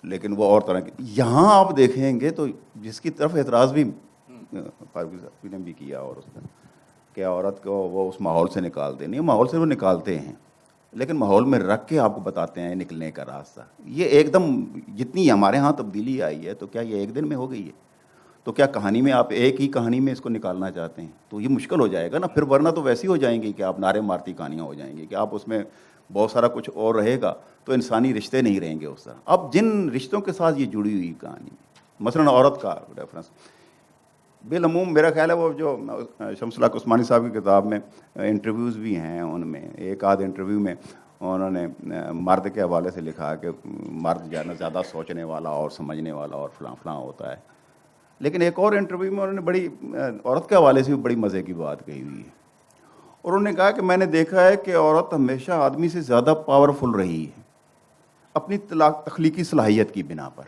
लेकिन वो और तरह की। यहाँ आप देखेंगे तो जिसकी तरफ एतराज़ भी फारूकी साहब ने भी किया और उसने कि औरत को वो उस माहौल से निकालते नहीं, माहौल से वो निकालते हैं, लेकिन माहौल में रख के आपको बताते हैं निकलने का रास्ता। ये एकदम जितनी हमारे यहाँ तब्दीली आई है तो क्या ये एक दिन में हो गई है? तो क्या कहानी में आप एक ही कहानी में इसको निकालना चाहते हैं? तो ये मुश्किल हो जाएगा ना फिर, वरना तो वैसी हो जाएंगी कि आप नारे मारती कहानियाँ हो जाएंगी कि आप उसमें बहुत सारा कुछ और रहेगा तो इंसानी रिश्ते नहीं रहेंगे उस तरह। अब जिन रिश्तों के साथ ये जुड़ी हुई कहानी, मसलन औरत का रेफरेंस, बिलअमूम मेरा ख्याल है वो जो शमसुल हक उस्मानी साहब की किताब में इंटरव्यूज़ भी हैं, उनमें एक आध इंटरव्यू में उन्होंने मर्द के हवाले से लिखा कि मर्द ज़्यादा सोचने वाला और समझने वाला और फलां फलां होता है। लेकिन एक और इंटरव्यू में उन्होंने बड़ी औरत के हवाले से भी बड़ी मज़े की बात कही हुई है, और उन्होंने कहा कि मैंने देखा है कि औरत हमेशा आदमी से ज़्यादा पावरफुल रही है अपनी तख्लीकी सलाहियत की बिना पर,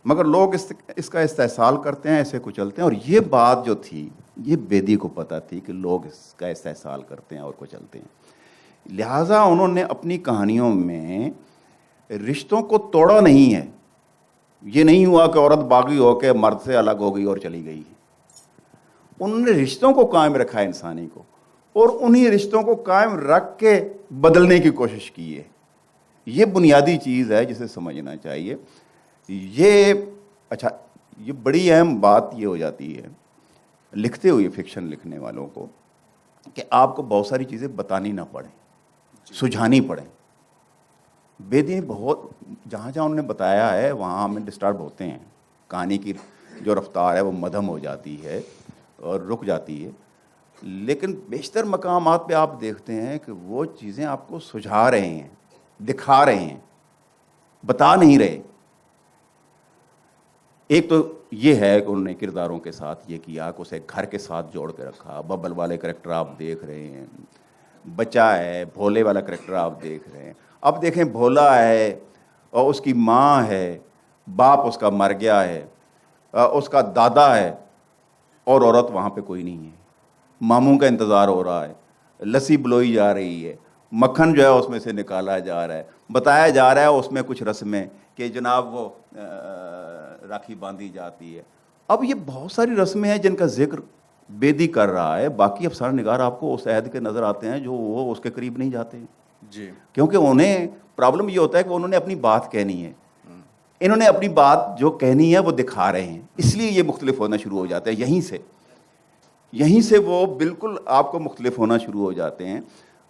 मगर लोग इसका इस्तेहसाल करते हैं, ऐसे कुचलते हैं। और ये बात जो थी ये बेदी को पता थी कि लोग इसका इस्तेहसाल करते हैं और कुचलते हैं, लिहाजा उन्होंने अपनी कहानियों में रिश्तों को तोड़ा नहीं है। ये नहीं हुआ कि औरत बागी होकर मर्द से अलग हो गई और चली गई। उन्होंने रिश्तों को कायम रखा है इंसानी को, और उन्हीं रिश्तों को कायम रख के बदलने की कोशिश की है। ये बुनियादी चीज़ है जिसे समझना चाहिए। ये अच्छा, ये बड़ी अहम बात ये हो जाती है लिखते हुए फिक्शन लिखने वालों को कि आपको बहुत सारी चीज़ें बतानी ना पड़े, सुझानी पड़े। बेदी ने बहुत जहाँ जहाँ उन्होंने बताया है वहाँ हमें डिस्टर्ब होते हैं, कहानी की जो रफ्तार है वो मध्यम हो जाती है और रुक जाती है, लेकिन बेशतर मकामात पे आप देखते हैं कि वो चीज़ें आपको सुझा रहे हैं, दिखा रहे हैं, बता नहीं रहे। एक तो ये है कि उन्होंने किरदारों के साथ ये किया कि उसे घर के साथ जोड़ के रखा। बब्बल वाले करैक्टर आप देख रहे हैं, बच्चा है, भोले वाला करैक्टर आप देख रहे हैं। अब देखें, भोला है और उसकी माँ है, बाप उसका मर गया है, उसका दादा है, और औरत वहाँ पे कोई नहीं है। मामू का इंतज़ार हो रहा है, लस्सी बलोई जा रही है, मक्खन जो है उसमें से निकाला जा रहा है, बताया जा रहा है उसमें कुछ रस्में कि जनाब वो राखी बांधी जाती है। अब ये बहुत सारी रस्में हैं जिनका जिक्र बेदी कर रहा है। बाकी अफसाना निगार आपको उस अहद के नज़र आते हैं जो वो उसके करीब नहीं जाते हैं जी, क्योंकि उन्हें प्रॉब्लम ये होता है कि उन्होंने अपनी बात कहनी है, इन्होंने अपनी बात जो कहनी है वो दिखा रहे हैं, इसलिए ये मुख्तलिफ होना शुरू हो जाते हैं। यहीं से वो बिल्कुल आपको मुख्तलिफ होना शुरू हो जाते हैं।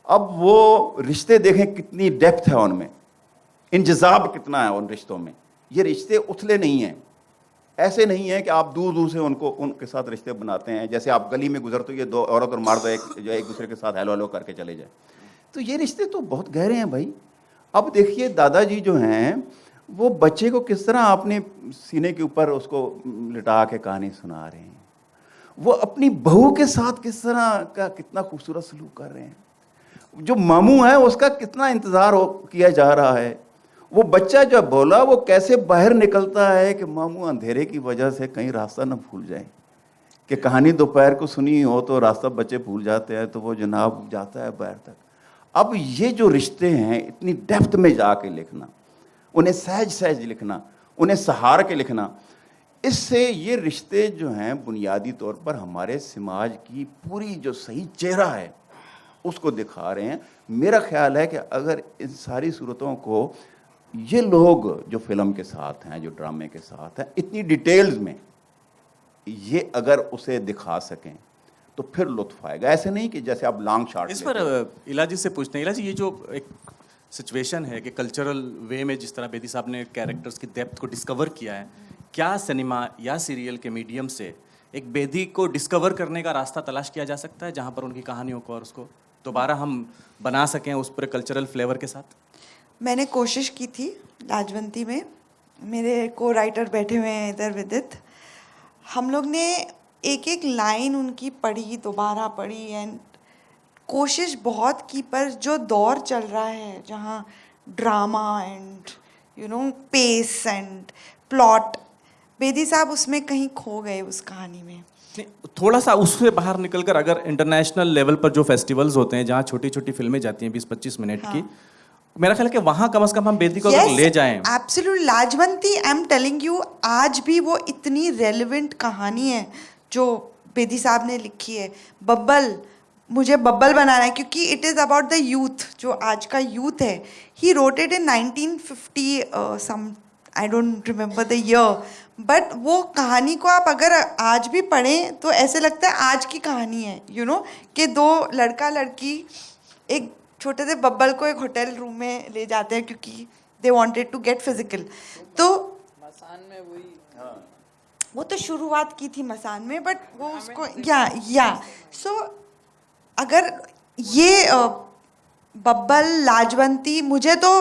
अब वो रिश्ते देखें कितनी डेप्थ है उनमें, इंजज़ाब कितना है उन रिश्तों में। ये रिश्ते उथले नहीं हैं, ऐसे नहीं है कि आप दूर दूर से उनके साथ रिश्ते बनाते हैं, जैसे आप गली में गुजरते हो ये दो औरत और मर्द एक दूसरे के साथ हेलो हेलो करके चले जाए। तो ये रिश्ते तो बहुत गहरे हैं भाई। अब देखिए, दादाजी जो हैं वो बच्चे को किस तरह अपने सीने के ऊपर उसको लिटा के कहानी सुना रहे हैं, वो अपनी बहू के साथ किस तरह का कितना खूबसूरत सलूक कर रहे हैं, जो मामू है उसका कितना इंतज़ार किया जा रहा है, वो बच्चा जब बोला वो कैसे बाहर निकलता है कि मामू अंधेरे की वजह से कहीं रास्ता ना भूल जाए, कि कहानी दोपहर को सुनी हो तो रास्ता बच्चे भूल जाते हैं तो वो जनाब जाता है बाहर तक। अब ये जो रिश्ते हैं इतनी डेप्थ में जाके लिखना, उन्हें सहज सहज लिखना, उन्हें सहार के लिखना, इससे ये रिश्ते जो हैं बुनियादी तौर पर हमारे समाज की पूरी जो सही चेहरा है उसको दिखा रहे हैं। मेरा ख्याल है कि अगर इन सारी सूरतों को ये लोग जो फिल्म के साथ हैं, जो ड्रामे के साथ हैं, इतनी डिटेल्स में ये अगर उसे दिखा सकें तो फिर लुत्फ आएगा। ऐसे नहीं कि जैसे आप लॉन्ग शॉट। इस पर इलाजी से पूछते हैं, इलाजी ये जो एक सिचुएशन है कि कल्चरल वे में जिस तरह बेदी साहब ने कैरेक्टर्स की डेप्थ को डिस्कवर किया है, क्या सिनेमा या सीरियल के मीडियम से एक बेदी को डिस्कवर करने का रास्ता तलाश किया जा सकता है जहाँ पर उनकी कहानियों को और उसको दोबारा हम बना सकें उस पर कल्चरल फ्लेवर के साथ? मैंने कोशिश की थी लाजवंती में, मेरे को राइटर बैठे हुए हैं इधर विदित, हम लोग ने एक एक लाइन उनकी पढ़ी, दोबारा पढ़ी, एंड कोशिश बहुत की, पर जो दौर चल रहा है जहाँ drama and pace and plot, Bedi साहब उसमें कहीं खो गए उस कहानी में। थोड़ा सा उससे बाहर निकलकर अगर इंटरनेशनल लेवल पर जो फेस्टिवल्स होते हैं जहाँ छोटी छोटी फिल्में जाती हैं 20-25 मिनट की, मेरा ख्याल है कि वहाँ कम से कम हम बेदी को अगर ले जाएं। Absolute Lajwanti, I am telling you, आज भी वो इतनी रेलेवेंट कहानी है जो बेदी साहब ने लिखी है। बब्बल, मुझे बब्बल बनाना है क्योंकि it is about the youth, जो आज का यूथ है। He wrote it in 1950 some, I don't remember the year, but वो कहानी को आप अगर आज भी पढ़ें तो ऐसे लगता है आज की कहानी है, यू नो, कि दो लड़का लड़की एक छोटे से बब्बल को एक होटल रूम में ले जाते हैं क्योंकि they wanted to get physical. तो मसान में वही वो तो शुरुआत की थी मसान में, बट वो उसको या सो अगर ये बब्बल, लाजवंती, मुझे तो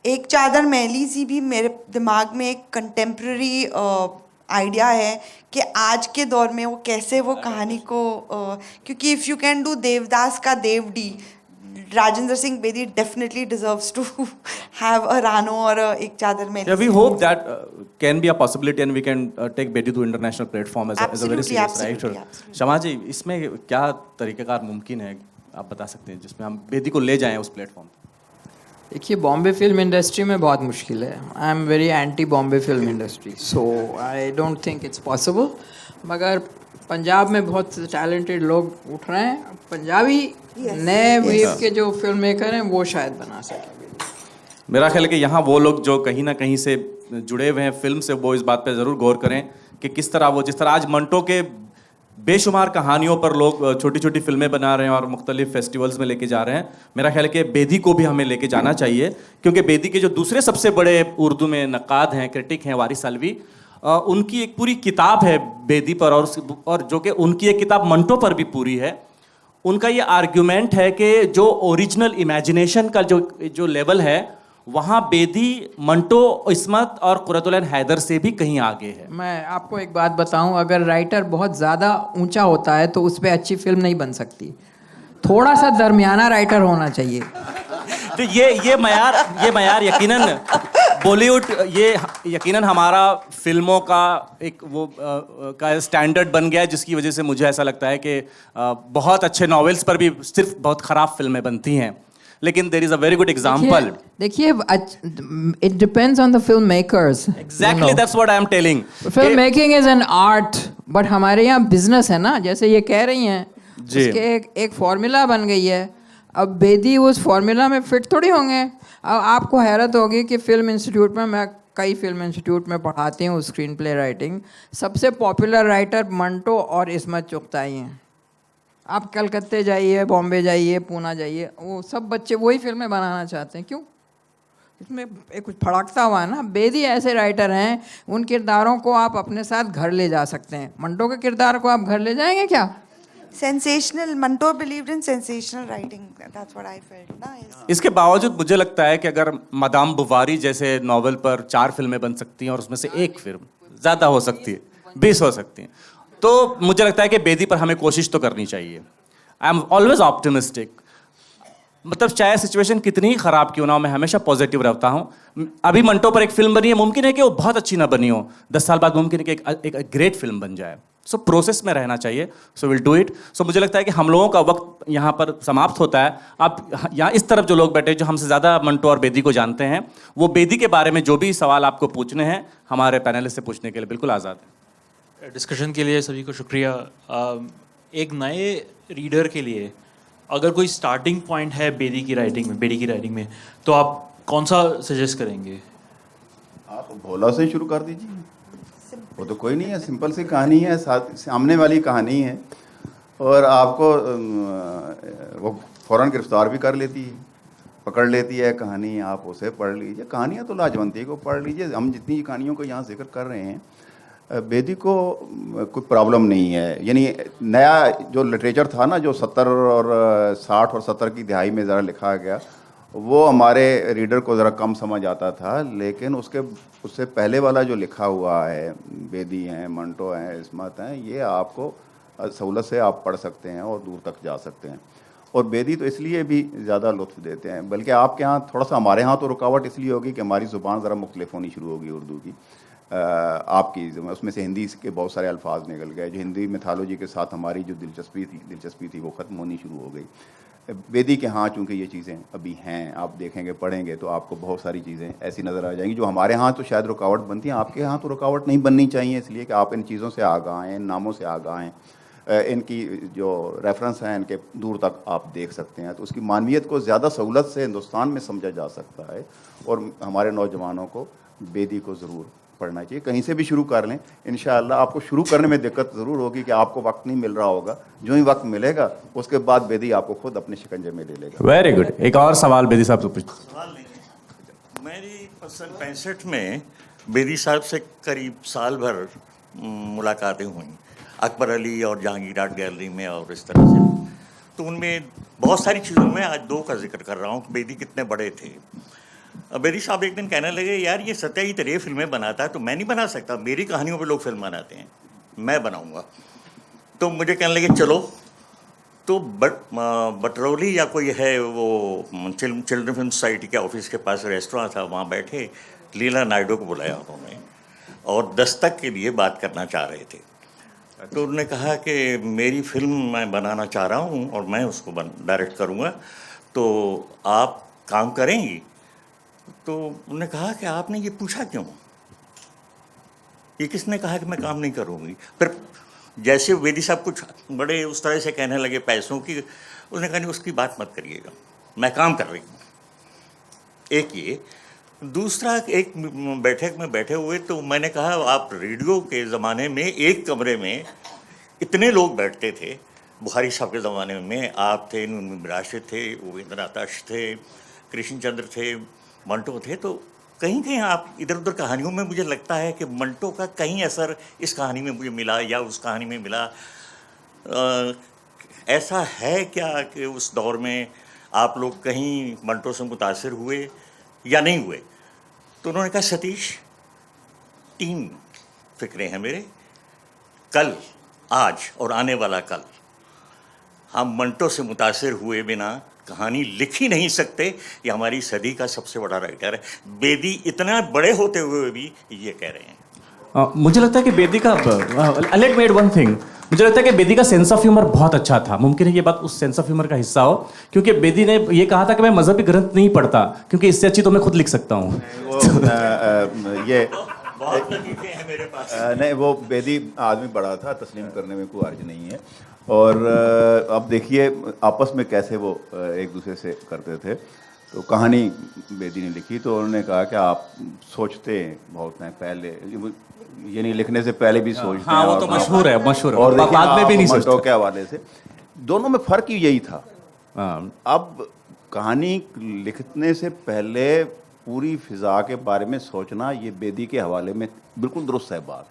एक चादर मैली सी भी मेरे दिमाग में एक कंटेम्प्रेरी आइडिया है कि आज के दौर में वो कैसे वो कहानी को क्योंकि if you can do Devdas का Dev.D, Rajendra Singh Bedi definitely deserves to have a Rano or a एक चादर में. Yeah, we hope that can be a possibility and we can take Bedi to international platform as a very serious writer. शमा जी, इसमें क्या तरीक़ेकार मुमकिन है, आप बता सकते हैं, जिसमें हम बेदी को ले जाएं उस प्लेटफॉर्म? देखिए, बॉम्बे फिल्म इंडस्ट्री में बहुत मुश्किल है. I am very anti Bombay film industry, so I don't think it's possible. मगर पंजाब में बहुत टैलेंटेड लोग उठ रहे हैं. पंजाबी नए वेव के जो फिल्म मेकर हैं वो शायद बना सकें. मेरा ख्याल है कि यहाँ वो लोग जो कहीं ना कहीं से जुड़े हुए हैं फिल्म से, वो इस बात पे ज़रूर गौर करें कि किस तरह वो, जिस तरह आज मंटो के बेशुमार कहानियों पर लोग छोटी छोटी फिल्में बना रहे हैं और मुख्तलिफ फेस्टिवल्स में लेके जा रहे हैं, मेरा ख्याल है कि बेदी को भी हमें लेके जाना चाहिए. क्योंकि बेदी के जो दूसरे सबसे बड़े उर्दू में नक्काद हैं, क्रिटिक हैं, वारिस अलवी, उनकी एक पूरी किताब है बेदी पर, और जो कि उनकी एक किताब मंटो पर भी पूरी है. उनका ये आर्ग्यूमेंट है कि जो ओरिजिनल इमेजिनेशन का जो लेवल है, वहाँ बेदी मंटो, इस्मत और कुरतुल ऐन हैदर से भी कहीं आगे है. मैं आपको एक बात बताऊं, अगर राइटर बहुत ज़्यादा ऊंचा होता है तो उस पर अच्छी फिल्म नहीं बन सकती. थोड़ा सा दरमियाना राइटर होना चाहिए. तो ये मयार यकीनन बॉलीवुड, ये यकीनन हमारा फिल्मों का एक वो का स्टैंडर्ड बन गया है, जिसकी वजह से मुझे ऐसा लगता है कि बहुत अच्छे नॉवेल्स पर भी सिर्फ बहुत ख़राब फिल्में बनती हैं. लेकिन there is a very good example. देखिए, it depends on the film makers. Exactly, that's what I am telling. Film making is an art, but हमारे यहाँ बिजनेस है ना, जैसे ये कह रही हैं, उसके एक फॉर्मूला बन गई है. अब बेदी उस फॉर्मूला में फिट थोड़ी होंगे. अब आपको हैरत होगी कि फिल्म इंस्टीट्यूट में, मैं कई फिल्म इंस्टीट्यूट में पढ़ाती हूँ स्क्रीन प्ले राइटिंग, सबसे पॉपुलर राइटर मंटो और इस्मत चुगताई हैं. आप कलकत्ते जाइए, बॉम्बे जाइए, पूना जाइए, वो सब बच्चे वही फिल्में बनाना चाहते हैं. क्यों? इसमें एक कुछ फड़कता हुआ है ना. बेदी ऐसे राइटर हैं, उन किरदारों को आप अपने साथ घर ले जा सकते हैं. मंटो के किरदार को आप घर ले जाएंगे क्या? Sensational, Manto believed in sensational writing. That's what I felt. Nice. इसके बावजूद मुझे लगता है कि अगर मदाम बुवारी जैसे नॉवल पर 4 फिल्में बन सकती हैं और उसमें से एक फिल्म, ज़्यादा हो सकती है, 20 हो सकती हैं, तो मुझे लगता है कि बेदी पर हमें कोशिश तो करनी चाहिए. I am always optimistic. मतलब चाहे सिचुएशन कितनी ही ख़राब क्यों ना हो, मैं हमेशा पॉजिटिव रहता हूँ. अभी मंटो पर एक फिल्म बनी है, मुमकिन है कि वो बहुत अच्छी ना बनी हो, 10 साल बाद मुमकिन है कि एक ग्रेट फिल्म बन जाए. सो प्रोसेस में रहना चाहिए. So will do it. So मुझे लगता है कि हम लोगों का वक्त यहाँ पर समाप्त होता है. आप यहाँ इस तरफ जो लोग बैठे, जो हमसे ज़्यादा मंटो और बेदी को जानते हैं, वो बेदी के बारे में जो भी सवाल आपको पूछने हैं, हमारे पैनलिस्ट से पूछने के लिए बिल्कुल आज़ाद है. डिस्कशन के लिए सभी को शुक्रिया. एक नए रीडर के लिए अगर कोई स्टार्टिंग पॉइंट है बेदी की राइटिंग में, तो आप कौन सा सजेस्ट करेंगे? आप भोला से शुरू कर दीजिए. वो तो कोई नहीं है, सिंपल सी कहानी है, सामने वाली कहानी है, और आपको वो फ़ौरन गिरफ्तार भी कर लेती है, पकड़ लेती है कहानी. आप उसे पढ़ लीजिए. कहानियाँ तो लाजवंती को पढ़ लीजिए. हम जितनी कहानियों को यहाँ जिक्र कर रहे हैं, बेदी को कोई प्रॉब्लम नहीं है. यानी नया जो लिटरेचर था ना, जो 70 और 60 और 70 की दहाई में ज़रा लिखा गया, वो हमारे रीडर को ज़रा कम समझ आता था. लेकिन उससे पहले वाला जो लिखा हुआ है, बेदी हैं, मंटो हैं, इस्मत हैं, ये आपको सहूलत से आप पढ़ सकते हैं और दूर तक जा सकते हैं. और बेदी तो इसलिए भी ज़्यादा लुत्फ़ देते हैं, बल्कि आपके यहाँ थोड़ा सा, हमारे यहाँ तो रुकावट इसलिए होगी कि हमारी ज़ुबान ज़रा मुख्तलिफ होनी शुरू होगी उर्दू की. आपकी उसमें से हिंदी के बहुत सारे अल्फाज निकल गए, जो हिंदी मिथालोजी के साथ हमारी जो दिलचस्पी थी वो ख़त्म होनी शुरू हो गई। बेदी के हाँ चूँकि ये चीज़ें अभी हैं, आप देखेंगे पढ़ेंगे तो आपको बहुत सारी चीज़ें ऐसी नज़र आ जाएंगी जो हमारे यहाँ तो शायद रुकावट बनती हैं, आपके यहाँ तो रुकावट नहीं बननी चाहिए, इसलिए कि आप इन चीज़ों से आगाह हैं, इन नामों से आगाह हैं, इनकी जो रेफरेंस हैं इनके दूर तक आप देख सकते हैं, तो उसकी मानवियत को ज़्यादा सहूलत से हिंदुस्तान में समझा जा सकता है। और हमारे नौजवानों को बेदी को ज़रूर पढ़ना चाहिए, कहीं से भी शुरू कर लें। इंशाअल्लाह आपको शुरू करने में दिक्कत ज़रूर होगी कि आपको वक्त नहीं मिल रहा होगा, जो ही वक्त मिलेगा उसके बाद बेदी आपको खुद अपने शिकंजे में ले लेगा। Very good. एक और सवाल बेदी साहब से पूछ। सवाल नहीं है। मेरी 65 में बेदी साहब से करीब साल भर मुलाकातें हुई, अकबर अली और जहांगीर आर्ट गैलरी में और इस तरह से। तो उनमें बहुत सारी चीज़ों में आज 2 का जिक्र कर रहा हूँ कि बेदी कितने बड़े थे। बेदी साहब एक दिन कहने लगे, यार ये सत्या ही तेरे फिल्में बनाता है तो मैं नहीं बना सकता, मेरी कहानियों पे लोग फिल्म बनाते हैं, मैं बनाऊंगा। तो मुझे कहने लगे चलो। तो बटरौली या कोई है वो चिल्ड्रन फिल्म सोसाइटी के ऑफिस के पास रेस्टोरेंट था, वहाँ बैठे लीला नायडू को बुलाया उन्होंने और दस्तक के लिए बात करना चाह रहे थे। तो उन्होंने कहा कि मेरी फिल्म मैं बनाना चाह रहा हूँ और मैं उसको डायरेक्ट करूँगा, तो आप काम करेंगी? तो उन्होंने कहा कि आपने ये पूछा क्यों, ये किसने कहा कि मैं काम नहीं करूँगी? फिर जैसे बेदी साहब कुछ बड़े उस तरह से कहने लगे पैसों की, उसने कहा नहीं उसकी बात मत करिएगा, मैं काम कर रही हूँ। एक ये। दूसरा, एक बैठक में बैठे हुए तो मैंने कहा आप रेडियो के ज़माने में एक कमरे में इतने लोग बैठते थे, बुखारी साहब के ज़माने में आप थे, नून राशिद थे, उपेंद्र आताश थे, कृष्ण चंद्र थे, मंटो थे, तो कहीं कहीं आप इधर उधर कहानियों में मुझे लगता है कि मंटो का कहीं असर इस कहानी में मुझे मिला या उस कहानी में मिला। ऐसा है क्या कि उस दौर में आप लोग कहीं मंटो से मुतासिर हुए या नहीं हुए? तो उन्होंने कहा सतीश 3 फिक्रें हैं मेरे, कल, आज और आने वाला कल। हम मंटो से मुतासिर हुए बिना कहानी लिख ही नहीं सकते। ये हमारी सदी का सबसे बड़ा राइटर है। बेदी इतना बड़े होते हुए भी ये कह रहे हैं। मुझे लगता है कि बेदी का let me add one thing, मुझे लगता है कि बेदी का सेंस ऑफ ह्यूमर बहुत अच्छा था। मुमकिन है ये बात उस सेंस ऑफ ह्यूमर का हिस्सा हो, क्योंकि बेदी ने ये कहा था कि मैं मजहबी ग्रंथ नहीं पढ़ता क्योंकि इससे अच्छी तो मैं खुद लिख सकता हूँ। ये बहुत लतीफे हैं मेरे पास। नहीं, वो बेदी आदमी बड़ा था, तस्लीम करने में कोई अर्ज नहीं है। और अब देखिए आपस में कैसे वो एक दूसरे से करते थे। तो कहानी बेदी ने लिखी तो उन्होंने कहा कि आप सोचते बहुत हैं, पहले ये नहीं लिखने से पहले भी सोचते हैं। वो तो मशहूर है, मशहूर है। और देखिए बाद में भी नहीं मंटो सोचते। के हवाले से दोनों में फ़र्क ही यही था। हाँ, अब कहानी लिखने से पहले पूरी फिज़ा के बारे में सोचना, ये बेदी के हवाले में बिल्कुल दुरुस्त है बात।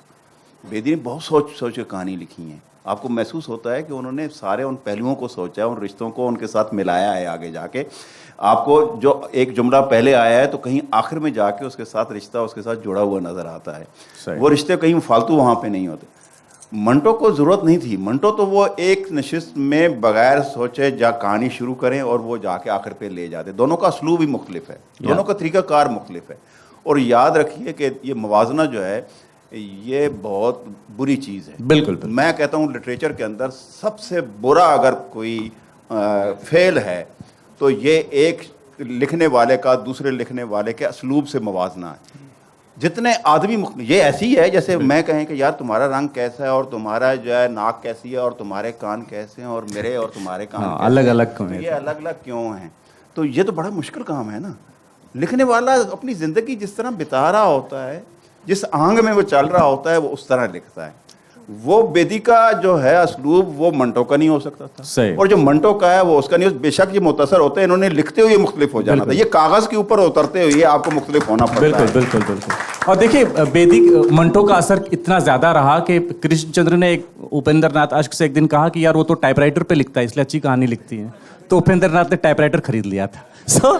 बेदी ने बहुत सोच के कहानी लिखी है। आपको महसूस होता है कि उन्होंने सारे उन पहलुओं को सोचा है, उन रिश्तों को उनके साथ मिलाया है। आगे जाके आपको जो एक जुमला पहले आया है तो कहीं आखिर में जाके उसके साथ रिश्ता उसके साथ जुड़ा हुआ नज़र आता है। वो रिश्ते कहीं फालतू वहाँ पे नहीं होते। मंटो को ज़रूरत नहीं थी। मंटो तो वो एक नशिस्त में बगैर सोचे जा कहानी शुरू करें और वो जाके आखिर पे ले जाते। दोनों का असलूब ही मुख्तलिफ है, दोनों का तरीक़ाकार मुख्तलिफ है। और याद रखिए कि ये मवाजना जो है ये बहुत बुरी चीज़ है। बिल्कुल। मैं कहता हूँ लिटरेचर के अंदर सबसे बुरा अगर कोई फेल है तो ये एक लिखने वाले का दूसरे लिखने वाले के असलूब से मवाजना है। जितने आदमी ये ऐसी है जैसे मैं कहें कि यार तुम्हारा रंग कैसा है और तुम्हारा जो है नाक कैसी है और तुम्हारे कान कैसे हैं और मेरे और तुम्हारे कान कैसे अलग हैं। अलग तो ये अलग अलग क्यों हैं? तो ये तो बड़ा मुश्किल काम है ना। लिखने वाला अपनी ज़िंदगी जिस तरह बिता रहा होता है, जिस आंग में वो चल रहा होता है, वो उस तरह लिखता है। वो बेदी का जो है असलूब वो मंटो का नहीं हो सकता था, सही। और जो मंटो का है वो उसका नहीं। बेशक ये मुतासर होते हैं, इन्होंने लिखते हुए मुख्तलिफ हो जाना था। ये कागज़ के ऊपर उतरते हुए आपको मुख्तलिफ होना पड़ता बिल्कुल है। बिल्कुल बिल्कुल। और देखिए बेदी मंटो का असर इतना ज़्यादा रहा कि कृष्णचंद्र ने एक उपेंद्र नाथ अश्क से एक दिन कहा कि यार वो तो टाइपराइटर पे लिखता है इसलिए अच्छी कहानी लिखती है। तो उपेंद्र नाथ ने टाइपराइटर खरीद लिया था। सो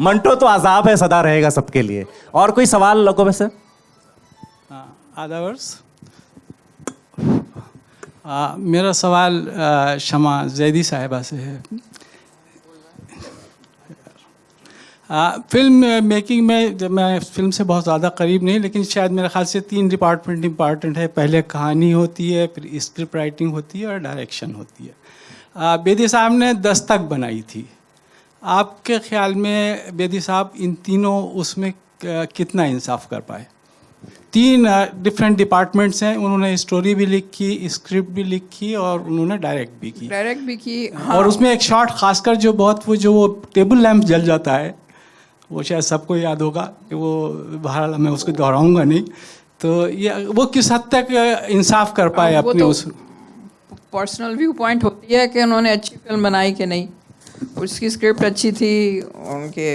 मंटो तो अजाब है, सदा रहेगा सबके लिए। और कोई सवाल लोगों में से? आदावर्स मेरा सवाल शमा जैदी साहिबा से है। फिल्म मेकिंग में जब मैं फिल्म से बहुत ज़्यादा करीब नहीं, लेकिन शायद मेरे ख्याल से 3 डिपार्टमेंट इम्पॉर्टेंट है। पहले कहानी होती है, फिर स्क्रिप्ट राइटिंग होती है और डायरेक्शन होती है। बेदी साहब ने दस्तक बनाई थी। आपके ख्याल में बेदी साहब इन तीनों उसमें कितना इंसाफ कर पाए? 3 डिफरेंट डिपार्टमेंट्स हैं, उन्होंने स्टोरी भी लिखी, स्क्रिप्ट भी लिखी और उन्होंने डायरेक्ट भी की। हाँ। और उसमें एक शॉट खासकर जो वो टेबल लैंप जल जाता है, वो शायद सबको याद होगा कि वो बहरहाल मैं उसको दोहराऊंगा नहीं। तो ये वो किस हद तक इंसाफ कर पाए अपने तो उस पर्सनल व्यू पॉइंट होती है कि उन्होंने अच्छी फिल्म बनाई कि नहीं। उसकी स्क्रिप्ट अच्छी थी, उनके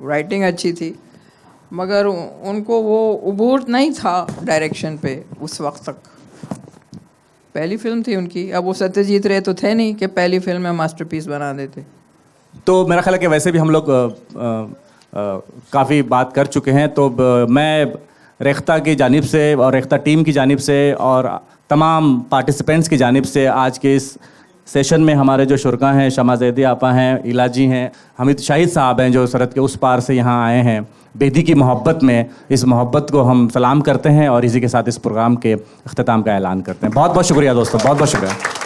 राइटिंग अच्छी थी, मगर उनको वो उबूर नहीं था डायरेक्शन पे उस वक्त तक। पहली फिल्म थी उनकी। अब वो सत्यजीत रे तो थे नहीं कि पहली फिल्म में मास्टरपीस बना देते। तो मेरा ख्याल है कि वैसे भी हम लोग काफ़ी बात कर चुके हैं। तो मैं रेख्ता की जानिब से और रेख्ता टीम की जानिब से और तमाम पार्टिसिपेंट्स की जानिब से आज के इस सेशन में हमारे जो शुरका हैं, शमा ज़ैदी आपा हैं, इलाजी हैं, हमीद शाहिद साहब हैं जो सरहद के उस पार से यहाँ आए हैं बेदी की मोहब्बत में, इस मोहब्बत को हम सलाम करते हैं और इसी के साथ इस प्रोग्राम के अख्ताम का ऐलान करते हैं। बहुत बहुत शुक्रिया दोस्तों, बहुत बहुत शुक्रिया।